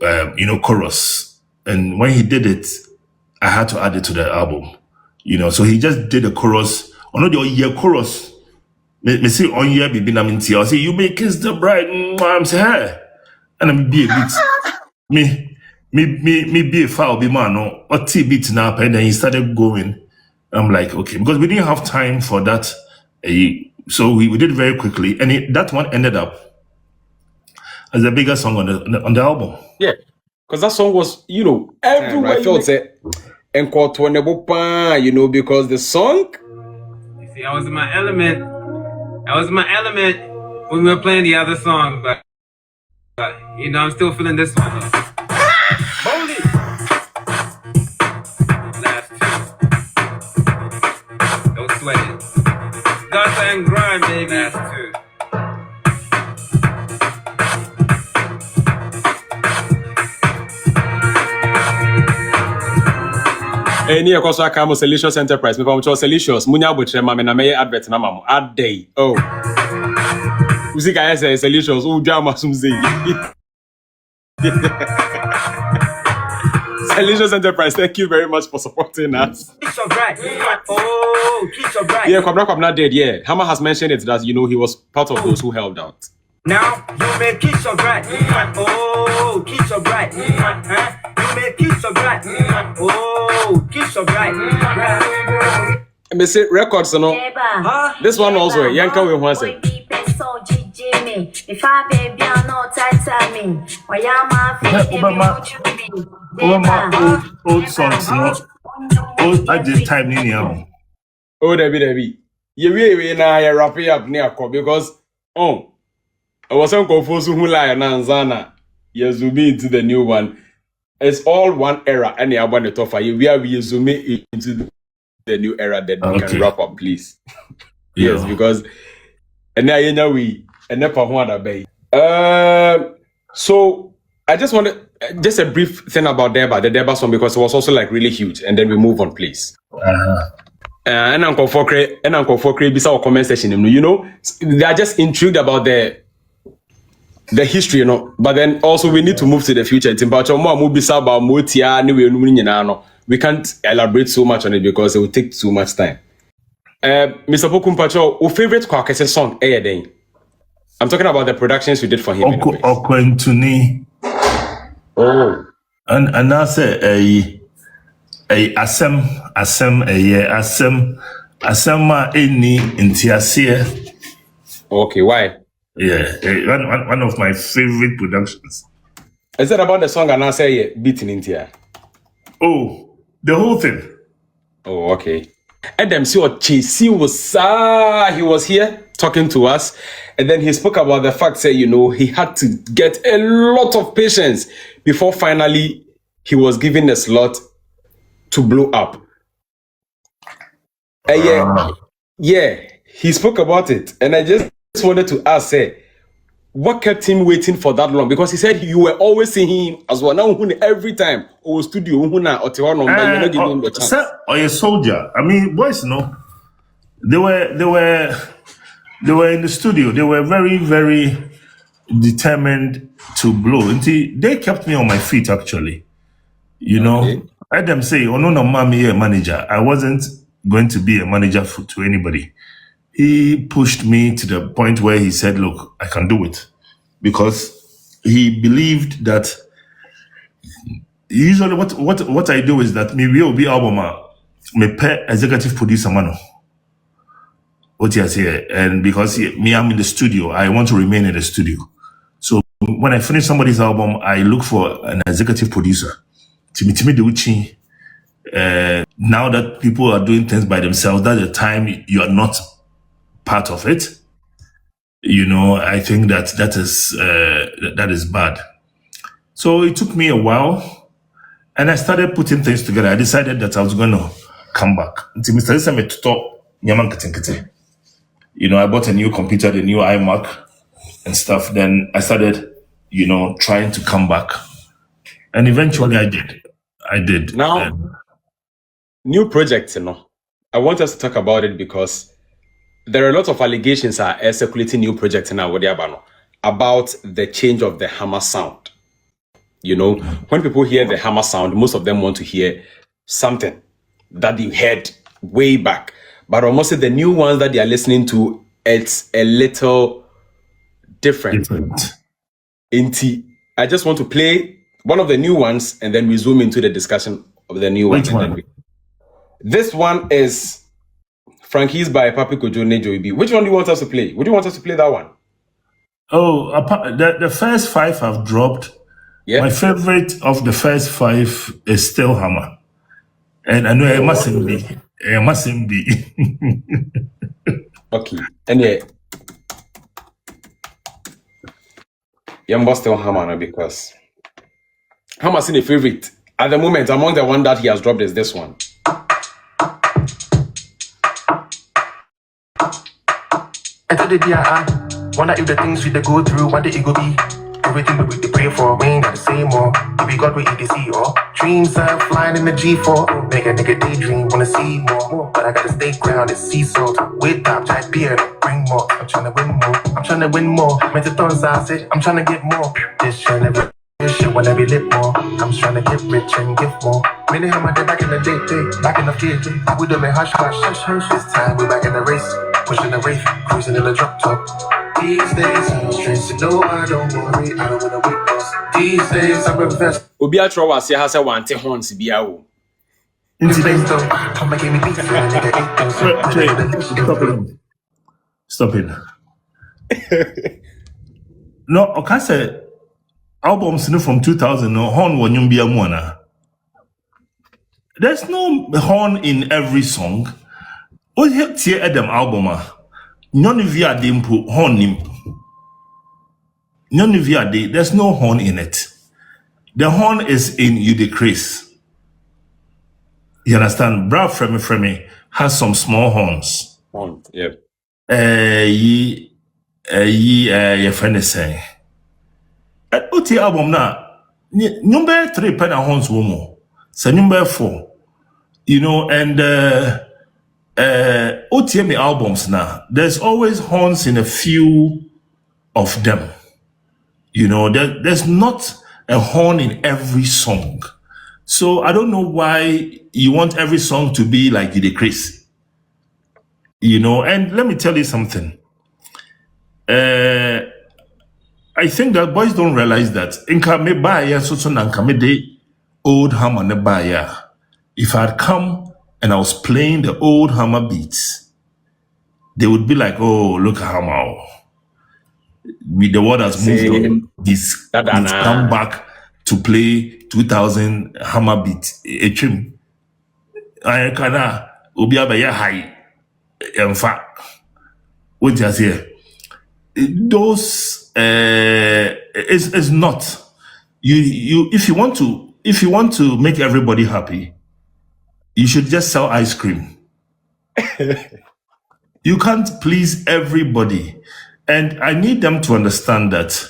[SPEAKER 3] chorus. And when he did it, I had to add it to the album. So he just did a chorus. On the year chorus, me say on year bibi na minti. I say you may kiss the bride. I'm say hey, and I'm be a bit me be a foul be man no or T beat now. And then he started going. I'm like okay because we didn't have time for that. So we did very quickly, and that one ended up as the biggest song on the album.
[SPEAKER 1] Yeah, because that song was everywhere. I felt it. And because the song.
[SPEAKER 5] See, I was in my element. When we were playing the other song, but I'm still feeling this one. Boldly. Last two. Don't sweat it. Guts and grind, baby. Last two.
[SPEAKER 1] Any of us are come Delicious Enterprise. Me from Delicious. Munya butcher mama na me advert na mamu. Ad day. Oh. Music I say Delicious. Oh, drama sumzi. Delicious Enterprise. Thank you very much for supporting us.
[SPEAKER 4] Kiss your bride. Oh, kiss your bride.
[SPEAKER 1] Yeah, Kwabna dead. Yeah, Hammer has mentioned it that he was part of those who held out.
[SPEAKER 4] Now you may kiss your bride. Oh, kiss your bride. You may kiss your bride. Oh, kiss your bride.
[SPEAKER 1] Me say records, This one also, Yanka we want say.
[SPEAKER 6] If I baby I know tight me.
[SPEAKER 3] Old songs, old at this time in the album.
[SPEAKER 1] Oh, Debbie. We now you wrap it up near because I wasn't confused who lie and Zana. You zoom into the new one. It's all one era, and I want to talk for you. We zoom into the new era that we can wrap up, please. Yes, because and now we and never want to be. So I just wanted just a brief thing about the Deba song because it was also like really huge, and then we move on, please. And Uncle Fokre bisa our comment section, they are just intrigued about the history, but then also we need to move to the future. We can't elaborate so much on it because it will take too much time. Mr. Pokumpacho, your favorite Kwakese song, I'm talking about the productions you did for him.
[SPEAKER 3] Tinny. Oh. And I say asem ma eni intiasie.
[SPEAKER 1] Okay, why?
[SPEAKER 3] Yeah, one of my favorite productions.
[SPEAKER 1] Is it about the song and I say beating in here?
[SPEAKER 3] Oh, the whole thing.
[SPEAKER 1] Oh, okay. Adam see what Chase was he was here. talking to us, and then he spoke about the fact that, you know, he had to get a lot of patience before finally he was given a slot to blow up. Yeah, he spoke about it, and I just wanted to ask, what kept him waiting for that long? Because he said you were always seeing him as well. Now every time or studio, but you're not giving him the chance.
[SPEAKER 3] Sir, or a soldier. I mean, boys, no, they were in the studio. They were very, very determined to blow. Until they kept me on my feet. Actually, you know, I had them say, "Oh no, mommy, a manager." I wasn't going to be a manager to anybody. He pushed me to the point where he said, "Look, I can do it," because he believed that. Usually, what I do is that me will be album, me pay executive producer mano. What you say, and because me I'm in the studio, I want to remain in the studio. So when I finish somebody's album, I look for an executive producer. Timmy Ducci. Now that people are doing things by themselves, that's the time you are not part of it. You know, I think that is bad. So it took me a while, and I started putting things together. I decided that I was going to come back. You know, I bought a new computer, the new iMac and stuff. Then I started, you know, trying to come back, and eventually I did.
[SPEAKER 1] Now, new projects, you know, I want us to talk about it because there are a lot of allegations are circulating new projects in our about the change of the hammer sound. You know, when people hear the hammer sound, most of them want to hear something that you heard way back. But almost the new ones that they are listening to, it's a little different. I just want to play one of the new ones and then we zoom into the discussion of the new
[SPEAKER 3] Which
[SPEAKER 1] one.
[SPEAKER 3] one?
[SPEAKER 1] This one is Frankie's by Papi Kojo Nejo Ibi. Which one do you want us to play? Would you want us to play that one?
[SPEAKER 3] Oh, the first 5 have dropped.
[SPEAKER 1] Yeah.
[SPEAKER 3] My favorite of the first 5 is still Hammer. And I know it mustn't be. It mustn't be.
[SPEAKER 1] Okay. And yeah. Yamba still Hammer because Hammer's in a favorite. At the moment, among the one that he has dropped is this one.
[SPEAKER 7] I told the DII, wonder if the things we dey go through, one day it go be. Everything that we dey pray for, we ain't gotta say more. If we got what you see, or dreams are flying in the G4. Make a nigga daydream, wanna see more. But I gotta stay grounded, see so. With top, try beer, bring more. I'm trying to win more, I'm trying to win more. Meant to thorns, I said, I'm trying to get more. This trying to this shit wanna be lit more. I'm just trying to get rich and give more. Many how my day back in the day, back in the kid. We do me hush, hush, hush, hush. This time we back in the race. Pushing the wraith, cruising in the drop top. These days I'm stressed, no, I don't worry, I don't wanna wait lost. These days I'm invest.
[SPEAKER 1] Obi atro was here has a one horns bia wo.
[SPEAKER 7] Come and give me beats, nigga.
[SPEAKER 3] Stop it. No, okay, say albums from 2000, no horn won be a mona. There's no horn in every song. Oh, here tie Adam album none of you are dimpo horn nim. None of you are there's no horn in it. The horn is in You Decrease. You understand? Bra Fremi has some small horns.
[SPEAKER 1] Horn, yeah.
[SPEAKER 3] Your friend is saying. OT album na number 3 pen horns womo. So number 4. You know, and OTM albums now, there's always horns in a few of them. You know, there's not a horn in every song. So I don't know why you want every song to be like You Decrease. You know, and let me tell you something. I think that boys don't realize that in Kame Baya, so na Kame de old hammer ne Baya. If I had come and I was playing the old hammer beats, they would be like, oh, look at Hammer. The world has moved on. He's come back to play 2000 hammer beat. Echim. I can Ubia high. In fact, what just here? Those is not you. If you want to make everybody happy, you should just sell ice cream. You can't please everybody, and I need them to understand that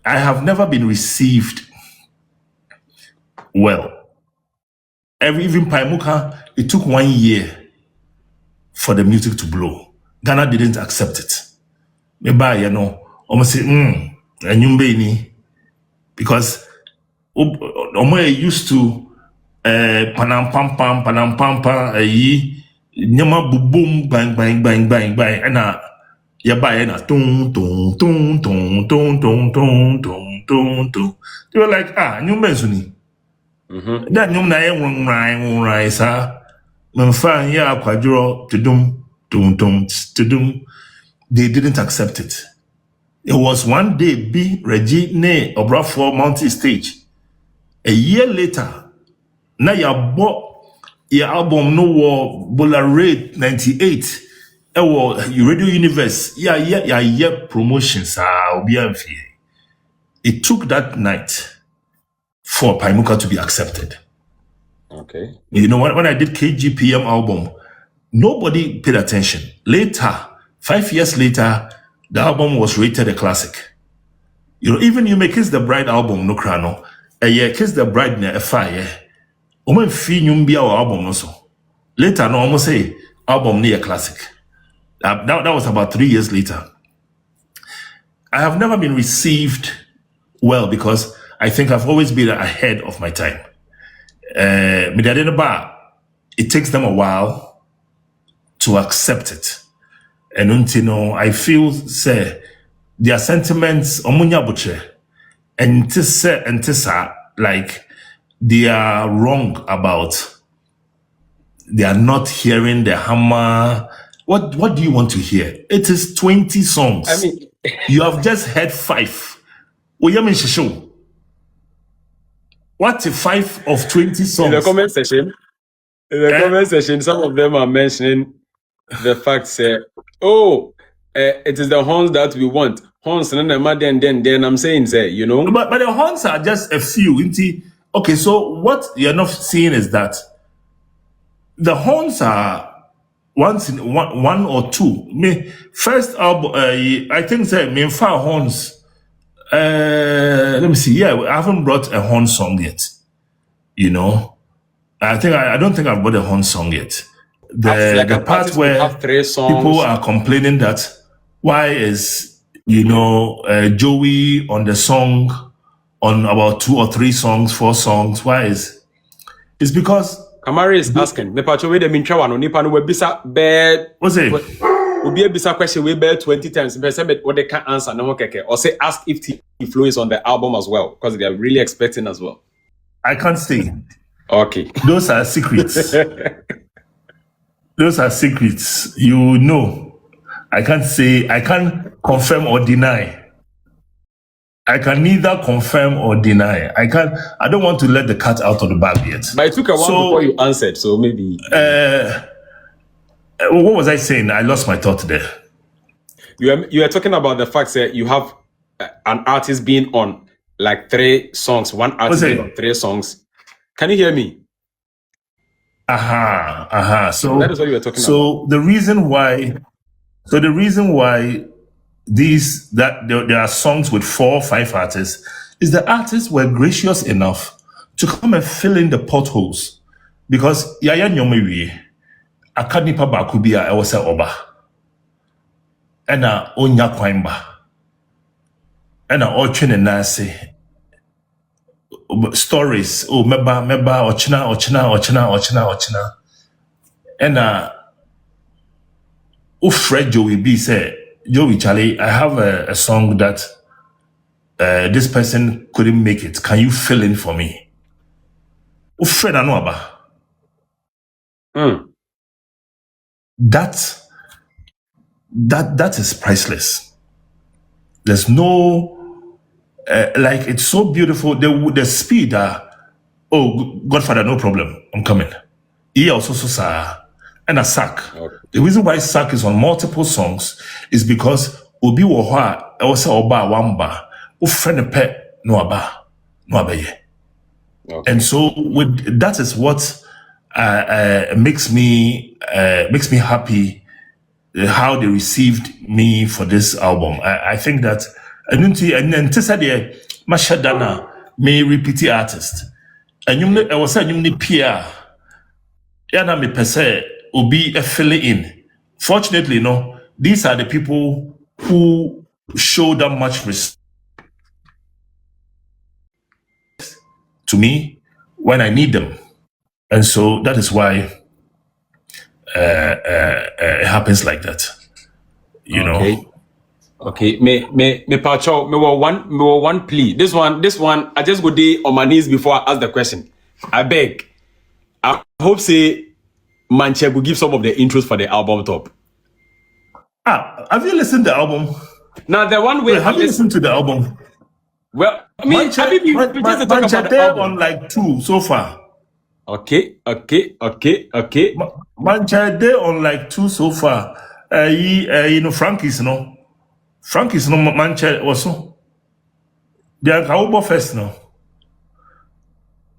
[SPEAKER 3] I have never been received well. Even Paimuka, it took 1 year for the music to blow. Ghana didn't accept it. Maybe, almost say, because used to panam pam nyama boom bang bang bang bang bang and yabai na tung tung tung tung tung tung tung tung tung tung. They were like, nyumba zuni. That nyum na won rai sa. Memfa ya kwadro tudum tum tum tudum. They didn't accept it. It was one day B Reggie ne Obrafour Mountain Stage. A year later, now you bought your album no war Bolarate 98. Radio Universe. Yeah, promotions It took that night for Paimuka to be accepted.
[SPEAKER 1] Okay.
[SPEAKER 3] You know what? When I did KGPM album, nobody paid attention. Later, 5 years later, the album was rated a classic. Even You May Kiss the Bride album, no crano. Kiss the Bride na fire. Omen fi nyumbia our album also. Later, no, almost say album near classic. That was about 3 years later. I have never been received well because I think I've always been ahead of my time. It takes them a while to accept it. And I feel say their sentiments omunya buche and tisa like they are wrong about they are not hearing the hammer. What do you want to hear? It is 20 songs.
[SPEAKER 1] I mean,
[SPEAKER 3] you have just heard 5. What if 5 of 20 songs?
[SPEAKER 1] in the comment section, some of them are mentioning the fact say, it is the horns that we want. Horns, and then I'm saying, say,
[SPEAKER 3] But the horns are just a few. Okay, so what you're not seeing is that the horns are one or two. First album, I think say main 5 horns. Let me see. Yeah, I haven't brought a horn song yet. I don't think I've brought a horn song yet. The part where
[SPEAKER 1] have 3 songs.
[SPEAKER 3] People are complaining that why is Joey on the song on about 2 or 3 songs, 4 songs? Why is it's because
[SPEAKER 1] Kamari is asking. Nepacho we the mincha no nipa no we bisa bed.
[SPEAKER 3] What's it?
[SPEAKER 1] We be a bisa question we bear 20 times. But what they can't answer no keke. Or say ask if T-Flow is on the album as well because they are really expecting as well.
[SPEAKER 3] I can't say.
[SPEAKER 1] Okay.
[SPEAKER 3] Those are secrets. Those are secrets. I can't say, I can't confirm or deny. I can neither confirm or deny. I don't want to let the cat out of the bag yet.
[SPEAKER 1] But it took a while before you answered, so maybe.
[SPEAKER 3] What was I saying? I lost my thought there.
[SPEAKER 1] You are talking about the fact that you have an artist being on like 3 songs, one artist being on 3 songs. Can you hear me?
[SPEAKER 3] So
[SPEAKER 1] that is what you were talking about.
[SPEAKER 3] So the reason why there are songs with 4 or 5 artists is the artists were gracious enough to come and fill in the potholes because Yaya Nyomewi akanipa bakubia I was a oba and onya kwaimba and ochene nase stories meba ochina and Fred Joey B said, Joey Charlie, I have a song that this person couldn't make it. Can you fill in for me? Fred Anuaba. That is priceless. There's no it's so beautiful. The speed. Godfather, no problem. I'm coming. He also and a sack.
[SPEAKER 1] Okay.
[SPEAKER 3] The reason why sack is on multiple songs is because obi wo ho a e wo se oba wamba wo friend pet no aba ye.
[SPEAKER 1] Okay.
[SPEAKER 3] And so with that is what makes me happy how they received me for this album. I think that and then said Mashadana may repeat artist. And you I was saying you need Pierre. Yana me per se will be a fill in. Fortunately, no, these are the people who show that much respect to me when I need them. And so that is why it happens like that. You know.
[SPEAKER 1] Okay, me Pacho, me were one plea. This one, I just go day on my knees before I ask the question. I beg. I hope say Manche will give some of the intros for the album top.
[SPEAKER 3] Have you listened to the album?
[SPEAKER 1] Now the one way
[SPEAKER 3] have you listened to the album?
[SPEAKER 1] Well, I mean,
[SPEAKER 3] Manche there on like 2 so far.
[SPEAKER 1] Okay.
[SPEAKER 3] Manche there on like 2 so far. You know, Frankie's no Manche also. They are Kaubo first now.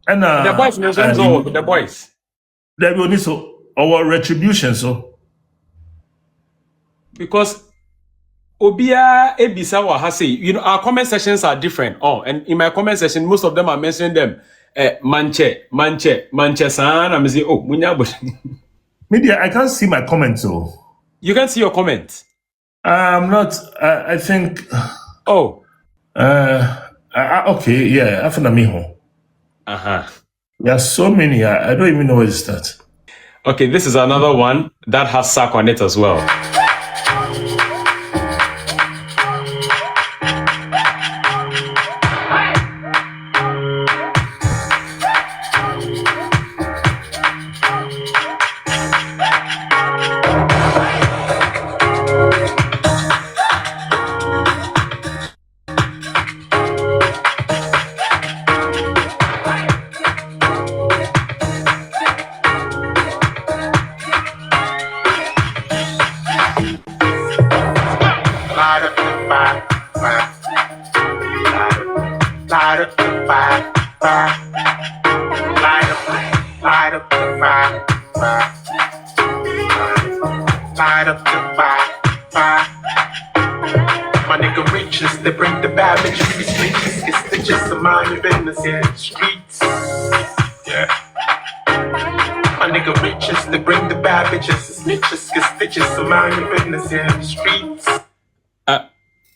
[SPEAKER 3] And
[SPEAKER 1] the boys, the boys.
[SPEAKER 3] There will be so our retribution so.
[SPEAKER 1] Because Obia Ebisa wa Hase, you know, our comment sections are different. Oh, and in my comment section, most of them are mentioning them. Manche, san. I'm saying, oh,
[SPEAKER 3] Media, I can't see my comments, so.
[SPEAKER 1] You can see your comments.
[SPEAKER 3] I'm not, I think.
[SPEAKER 1] Oh.
[SPEAKER 3] Okay, yeah, after Miho. There are so many, I don't even know where to start.
[SPEAKER 1] Okay, this is another one that has sack on it as well.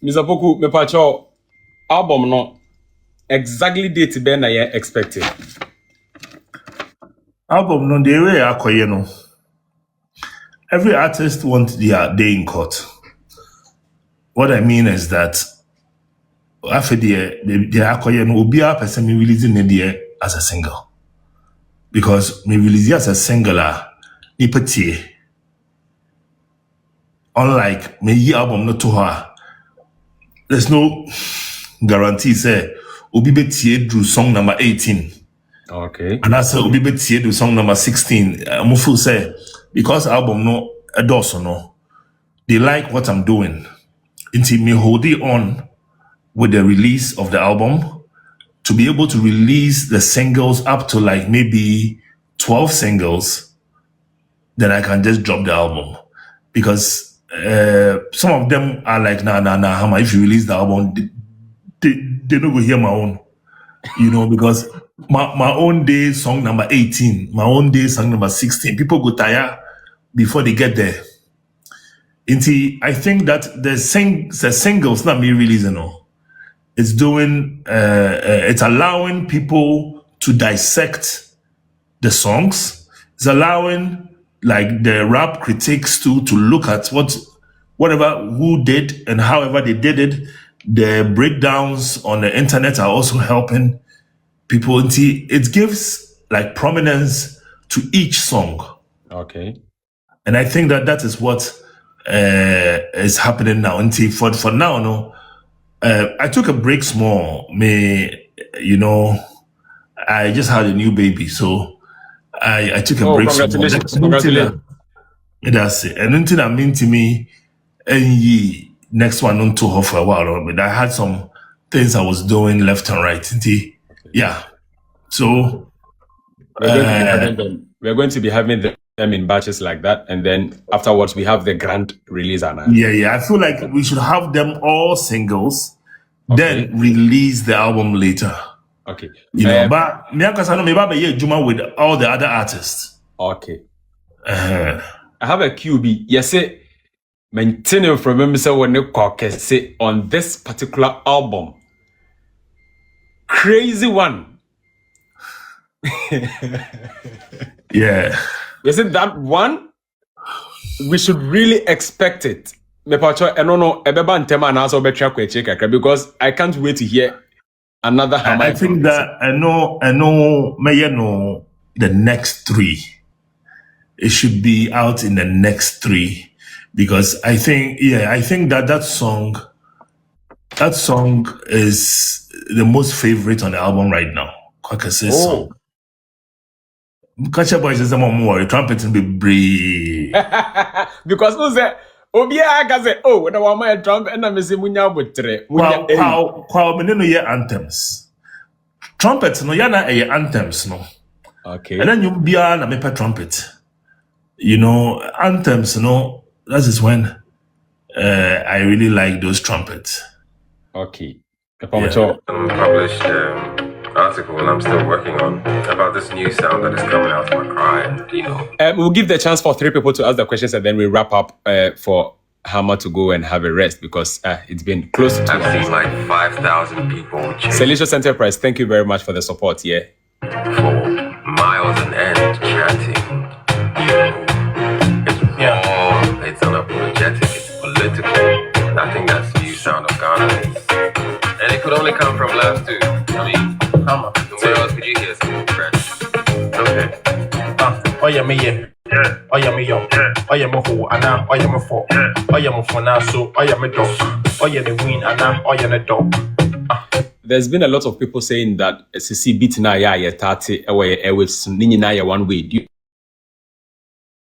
[SPEAKER 1] Mr. Poku, me pacho album no exactly date ben na you expected.
[SPEAKER 3] Album no the way akoye no. Every artist wants their day in court. What I mean is that after the akoye no obia person me releasing the as a single. Because me release as a single ni pati. Unlike me album no to her. There's no guarantee say obi betie drew song number 18.
[SPEAKER 1] Okay.
[SPEAKER 3] And that's obi betie drew song number 16. Mo feel say because album no endorse no. They like what I'm doing. Until me hold it on with the release of the album to be able to release the singles up to like maybe 12 singles, then I can just drop the album. Because some of them are like, nah, Hama, if you release the album, they don't go hear my own. You know, because my own day song number 18, my own day song number 16, people go tire before they get there. Until I think that the singles not me releasing all. It's doing it's allowing people to dissect the songs. It's allowing like the rap critics to look at who did and however they did it. The breakdowns on the internet are also helping people. It gives like prominence to each song.
[SPEAKER 1] Okay. And
[SPEAKER 3] I think that is what is happening now. For now, no. I took a break small. I just had a new baby, so I took a break.
[SPEAKER 1] Congratulations.
[SPEAKER 3] That's it. And until I mean to me, and ye next one on to her for a while, but I had some things I was doing left and right. Yeah. So
[SPEAKER 1] we're going to be having them in batches like that, and then afterwards we have the grand release.
[SPEAKER 3] Yeah. I feel like we should have them all singles, then release the album later.
[SPEAKER 1] Okay.
[SPEAKER 3] You know, but me I know maybe Juma with all the other artists.
[SPEAKER 1] Okay. I have a QB. Yes, say maintain from me say when you say on this particular album. Crazy one.
[SPEAKER 3] Yeah.
[SPEAKER 1] Is it that one? We should really expect it. Because I can't wait to hear another.
[SPEAKER 3] I think that I know the next 3. It should be out in the next 3 because I think that song is the most favorite on the album right now. Kwakase song. Kacha Boys is more trumpet and be brave.
[SPEAKER 1] Because who said Obia say, oh, when I want my trumpet and I'm missing Munya Butre.
[SPEAKER 3] Kwa no ye anthems. Trumpets no yana anthems no.
[SPEAKER 1] Okay.
[SPEAKER 3] And then you be na me trumpet. You know, anthems, that is when I really like those trumpets.
[SPEAKER 1] Okay.
[SPEAKER 8] Published article, and I'm still working on about this new sound that is coming out of my cry.
[SPEAKER 1] We'll give the chance for 3 people to ask the questions, and then we wrap up for Hammer to go and have a rest because it's been close to.
[SPEAKER 8] I've seen like 5,000 people.
[SPEAKER 1] Salicious Enterprise, thank you very much for the support. Yeah.
[SPEAKER 8] For miles on end chanting. It's unapologetic, it's political. I think that's the new sound of Ghana. And it could only come from last 2. I mean, where else could you hear something fresh? Okay.
[SPEAKER 7] Oh yeah, me yeah. Oh yeah, me yo. Oh yeah, me who and I'm. Oh yeah, me for. Oh yeah, me for now. So oh yeah, me dog. Oh yeah, the queen and I'm. Oh yeah, the dog.
[SPEAKER 1] There's been a lot of people saying that SCC beat na ya 30 with nini na ya one way. Do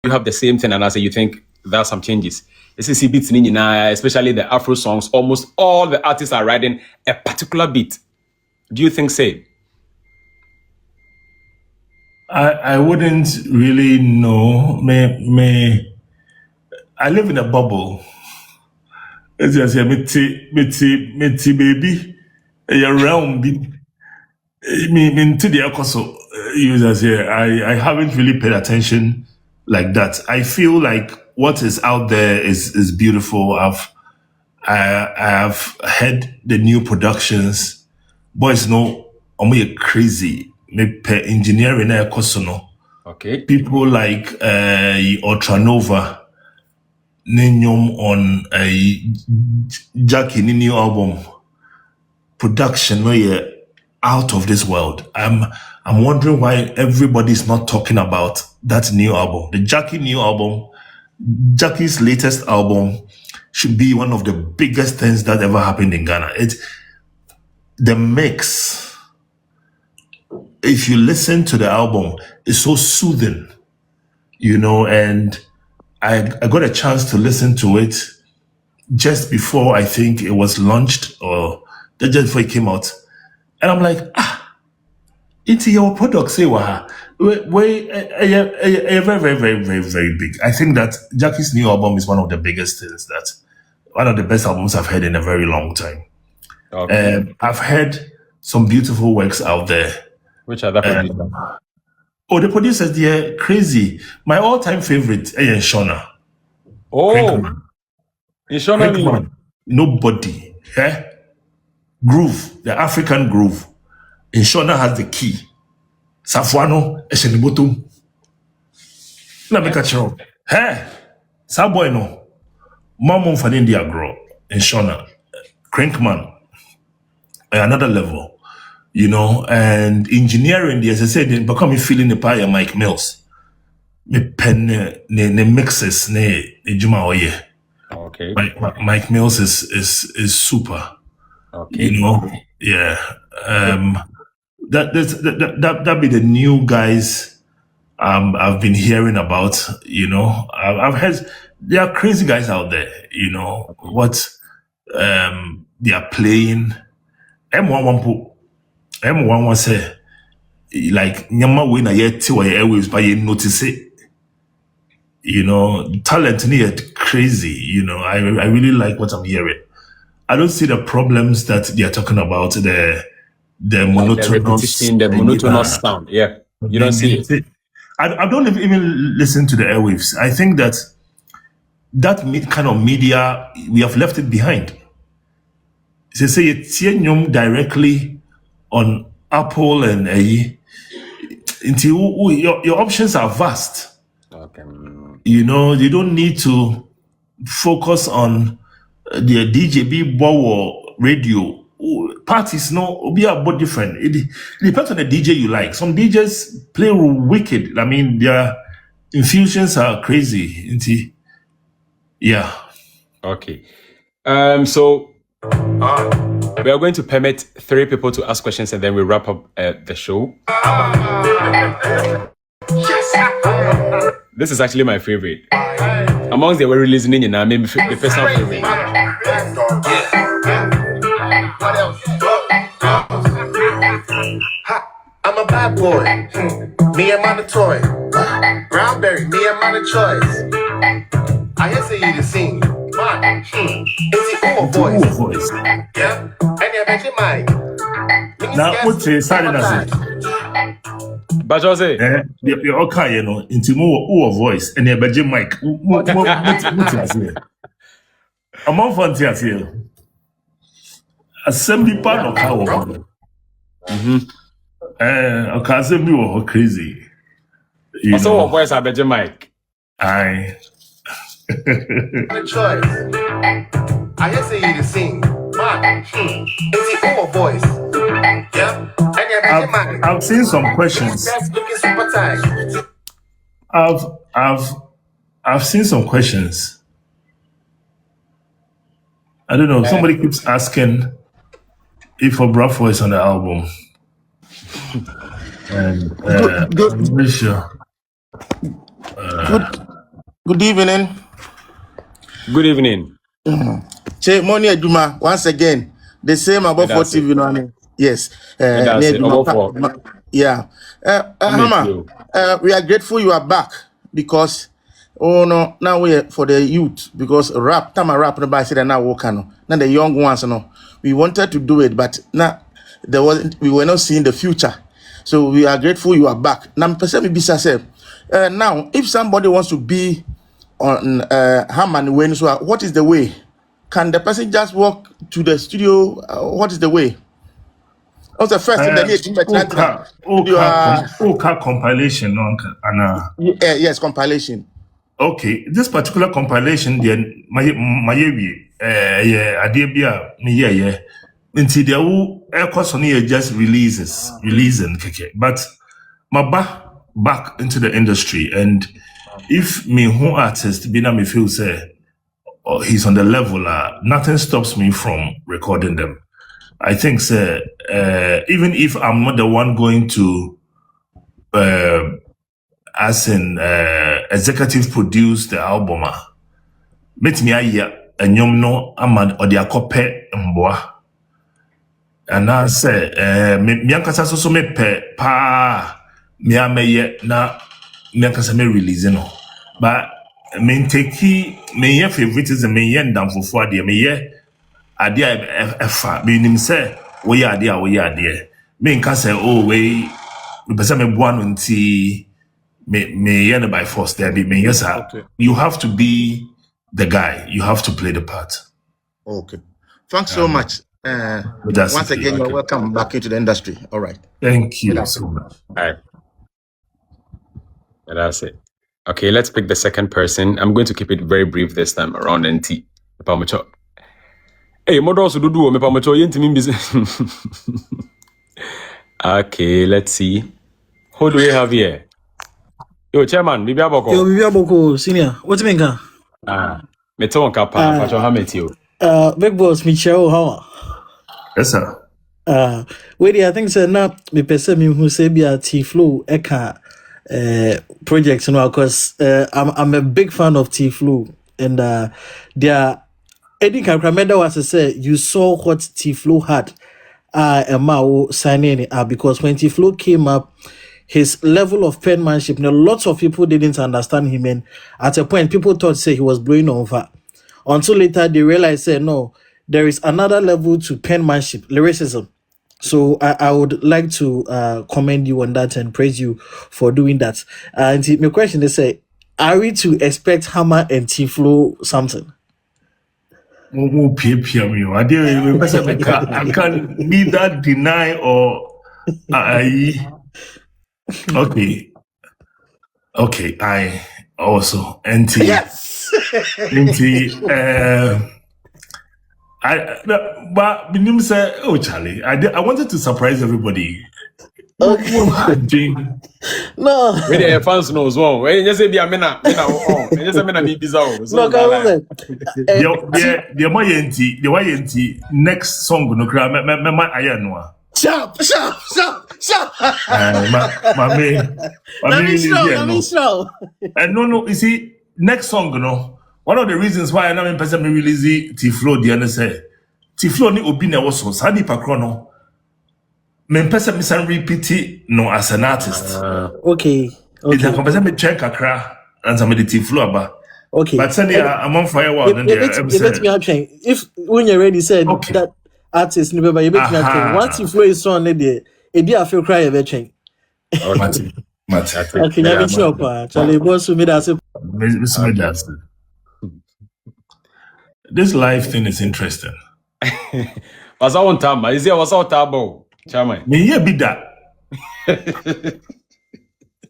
[SPEAKER 1] you have the same thing, and I say you think there are some changes? SCC beats nini na, especially the Afro songs. Almost all the artists are riding a particular beat. Do you think so?
[SPEAKER 3] I wouldn't really know. I live in a bubble. As I say, me baby, a realm be me into the ecoso. Users here, I haven't really paid attention like that. I feel like what is out there is beautiful. I have heard the new productions. Boys know I'm crazy. Me pe engineering na ekoso.
[SPEAKER 1] Okay.
[SPEAKER 3] People like Ultranova, Ninyom on Jackie new album. Production no yeah out of this world. I'm wondering why everybody's not talking about that new album. The Jackie new album, Jackie's latest album should be one of the biggest things that ever happened in Ghana. It's the mix. If you listen to the album, it's so soothing, and I got a chance to listen to it just before I think it was launched or just before it came out. And I'm like, it's your product, say waha. Very, very, very, very, very big. I think that Jackie's new album is one of the biggest things one of the best albums I've heard in a very long time.
[SPEAKER 1] Okay.
[SPEAKER 3] I've heard some beautiful works out there.
[SPEAKER 1] Which other producers?
[SPEAKER 3] The producers, they're crazy. My all-time favorite, Shona.
[SPEAKER 1] Oh, Shona.
[SPEAKER 3] Nobody. Groove, the African groove. Shona has the key. Safwano, Eshenibotum. Na make a chiro. Saboy no. Mamon for India grow. Shona. Crankman. Another level. And engineering, as I said, they become feeling the power of Mike Mills. Me pen ne mixes ne juma oye.
[SPEAKER 1] Okay.
[SPEAKER 3] Mike Mills is super.
[SPEAKER 1] Okay.
[SPEAKER 3] Yeah. That be the new guys I've been hearing about. I've heard there are crazy guys out there. What they are playing. M11 say like nyama we na yet or airwaves but you notice it. Talent near crazy. I really like what I'm hearing. I don't see the problems that they are talking about. The monotonous,
[SPEAKER 1] the repetition, the monotonous sound. Yeah, you don't see it.
[SPEAKER 3] I don't even listen to the airwaves. I think that kind of media, we have left it behind. They say it's directly on Apple and until your options are vast.
[SPEAKER 1] Okay.
[SPEAKER 3] You don't need to focus on the DJB Bow radio. Parties be about different. It depends on the DJ you like. Some DJs play wicked. I mean, their infusions are crazy. Yeah.
[SPEAKER 1] Okay. So we are going to permit 3 people to ask questions and then we wrap up the show. This is actually my favorite. Amongst the very listening, maybe the personal favorite.
[SPEAKER 7] I'm a bad boy. Me and my toy. Brownberry, me and my choice. I hear say you the sing. Man, it's the old voice. Yeah, and you mention mine.
[SPEAKER 3] Now, what's the side of
[SPEAKER 1] But Jose,
[SPEAKER 3] you're okay, into more voice and your bedroom mic. What among frontiers here. Assembly part of how okay, assembly was crazy.
[SPEAKER 1] Also, what voice I bet you, Mike?
[SPEAKER 3] Aye.
[SPEAKER 7] The choice. I hear say you the sing. Man, it's the old voice. Yeah, and you mention mine.
[SPEAKER 3] I've seen some questions.
[SPEAKER 7] Looking super tight.
[SPEAKER 3] I've seen some questions. I don't know. Somebody keeps asking if Obrafour is on the album. And I'm not sure.
[SPEAKER 9] Good evening.
[SPEAKER 1] Good evening.
[SPEAKER 9] Che Moni Aduma, once again, the same about 40 TV. Yes. Yeah. Hama, we are grateful you are back because now we are for the youth because rap nobody said now now the young ones we wanted to do it but now we were not seeing the future, so we are grateful you are back now. Now if somebody wants to be on Haman when so what is the way? Can the person just walk to the studio? What is the way? What's the first thing they need?
[SPEAKER 3] Compilation, Anna.
[SPEAKER 9] Yes, compilation.
[SPEAKER 3] Okay, this particular compilation, then my idea, yeah. Until the air cost on here just releasing, but my back into the industry, and if me who artist be na me feel say he's on the level, nothing stops me from recording them. I think say even if I'm not the one going to as in executive produce the album, met me a nyom no aman or the akope mboa. And I say me ankasa so me pe pa me ameye na me ankasa me release no. But me take me ye favoritism me ye ndam fufu ade me ye ade efa me nim say we ade me nka say oh we person me boa no nti me ye by force there be me yes okay. You have to be the guy, you have to play the part.
[SPEAKER 9] Okay, thanks so much. Once again, you're welcome back into the industry. All right,
[SPEAKER 3] thank you so much.
[SPEAKER 1] All right, that's it. Okay, let's pick the second person. I'm going to keep it very brief this time around. NT hey, model also do me pamacho yentimi business. Okay, let's see. Who do we have here? Yo, chairman, Bibi
[SPEAKER 10] Aboko, senior. What's me mean?
[SPEAKER 1] Me to kapa, pacho ha metio.
[SPEAKER 10] Big boss, Michelle, how?
[SPEAKER 3] Yes, sir.
[SPEAKER 10] Wait, I think so. Now, me person me who say be a T flow eka projects, you know, because I'm a big fan of T-Flu, and their Eddie Kakrameda was to say you saw what T-Flu had and Mao signing it up, because when T-Flu came up, his level of penmanship, you know, lots of people didn't understand him, and at a point people thought say he was blowing over, until later they realized say no, there is another level to penmanship, lyricism. So I would like to commend you on that and praise you for doing that. And my question is, are we to expect Hammer and T-Flow something?
[SPEAKER 3] I can neither deny or okay. I also
[SPEAKER 9] Yes.
[SPEAKER 3] But Binim said, "Oh, Charlie, I wanted to surprise everybody."
[SPEAKER 10] Okay. No.
[SPEAKER 1] When the fans knows well, when you just say be a mena, and just a mena be bizarre.
[SPEAKER 10] No,
[SPEAKER 3] the YNT next song no cry me ayanwa.
[SPEAKER 9] Sharp.
[SPEAKER 10] Let me show.
[SPEAKER 3] And no, you see, next song, one of the reasons why I'm in person me release T-Flow, the other say, T-Flow ni obi na was so sadi pakrono. Me person me san repeat it no as an artist.
[SPEAKER 10] Okay.
[SPEAKER 3] It's a person me check akra and some of the T-Flow about.
[SPEAKER 10] Okay.
[SPEAKER 3] But send I'm on fire.
[SPEAKER 10] If when you're ready, said that artist, you bet me once T-Flow is on there, it be a feel cry a veteran.
[SPEAKER 3] Okay,
[SPEAKER 10] never show up. Charlie boss who made us.
[SPEAKER 3] This life thing is interesting.
[SPEAKER 1] Was I on time? Is there was all tabo? Chairman.
[SPEAKER 3] Me here be that.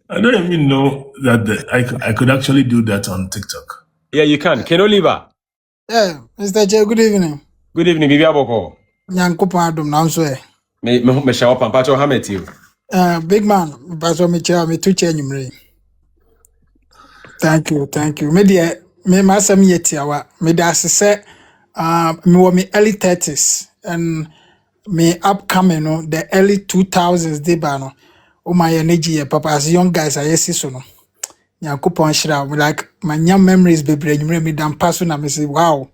[SPEAKER 3] I don't even know that I could actually do that on TikTok.
[SPEAKER 1] Yeah, you can. Can you leave her?
[SPEAKER 11] Yeah, Mr. J, good evening.
[SPEAKER 1] Good evening, Bibi Aboko.
[SPEAKER 11] Nyanko Adam now so.
[SPEAKER 1] Me show up and patch how met you.
[SPEAKER 11] Big man, but me chair me to change me. Thank you. Me dear, me masam yetiawa. Me da say me wa me early 30s and me upcoming no the early 2000s de ba no. O my energy papa as young guys I see so no. Nyankopon shira like my young memories bebre nyumre me dan pass na me say wow.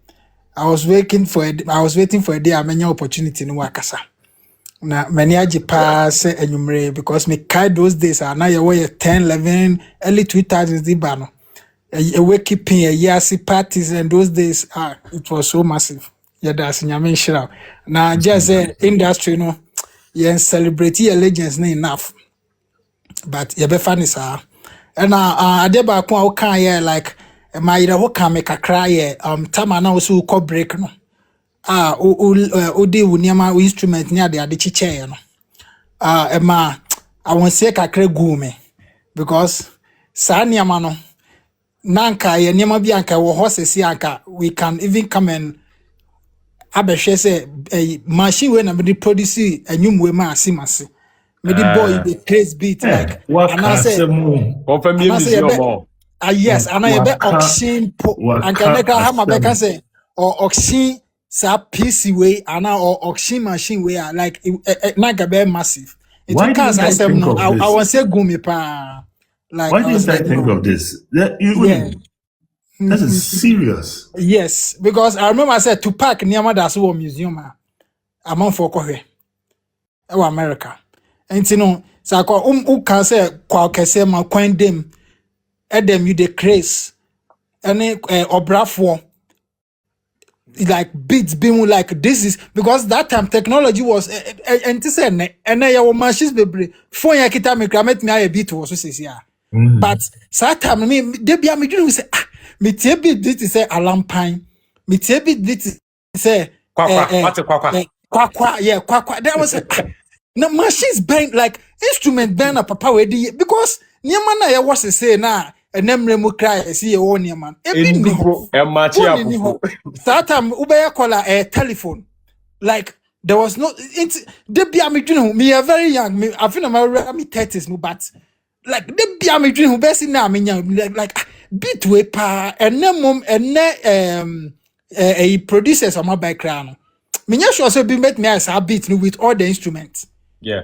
[SPEAKER 11] I was waiting for a day I many opportunity no wakasa. Na many aji pass enyumre because me carry those days are now you 10 11 early 2000s di ba no. A wake keeping a yearly parties and those days it was so massive. Yeah, that's nyame shira. Na just industry no yen celebrate your legends na enough. But you be funny sir. And adeba ko a kan ye like my ira ho kan me kakra ye tama na so ko break no. O de uniama instrument ni ade chiche no. Ema I won't say kakra gu me because sa niama no nanka ye niama bi anka wo hosesi anka we can even come and abehwe say machine we na be produce anyumwe ma asimase me the boy the craze beat like and I say yes and I be auction and can have my can say or auction sa PC way and or auction machine way like na be massive.
[SPEAKER 3] Why did I think of this?
[SPEAKER 11] I want say gumi pa like
[SPEAKER 3] why didn't I think of this? That is serious.
[SPEAKER 11] Yes, because I remember I said to pack Niama that's one museum. I'm on for Kohe. America. And you know, so I call can say kwa kese ma coin them. Them you the craze. And Obrafour. Like beats being like this is because that time technology was and to say and your machines be phone ya kita me kramet me a beat was so say but that time me they be me do say me tie beat this say Alampan me tie beat this say
[SPEAKER 1] kwakwa
[SPEAKER 11] yeah kwakwa that was no machines bang like instrument bang na papa we dey because niam na ya was say na enemre mu cry see ye won niam ebi no
[SPEAKER 1] e match up
[SPEAKER 11] that time ubaya call a telephone like there was no they be me doing me are very young me I feel me 30s no but like they be me doing who best na me like beat we pa enemum a producers on my background me sure so be met me as a beat with all the instruments
[SPEAKER 1] yeah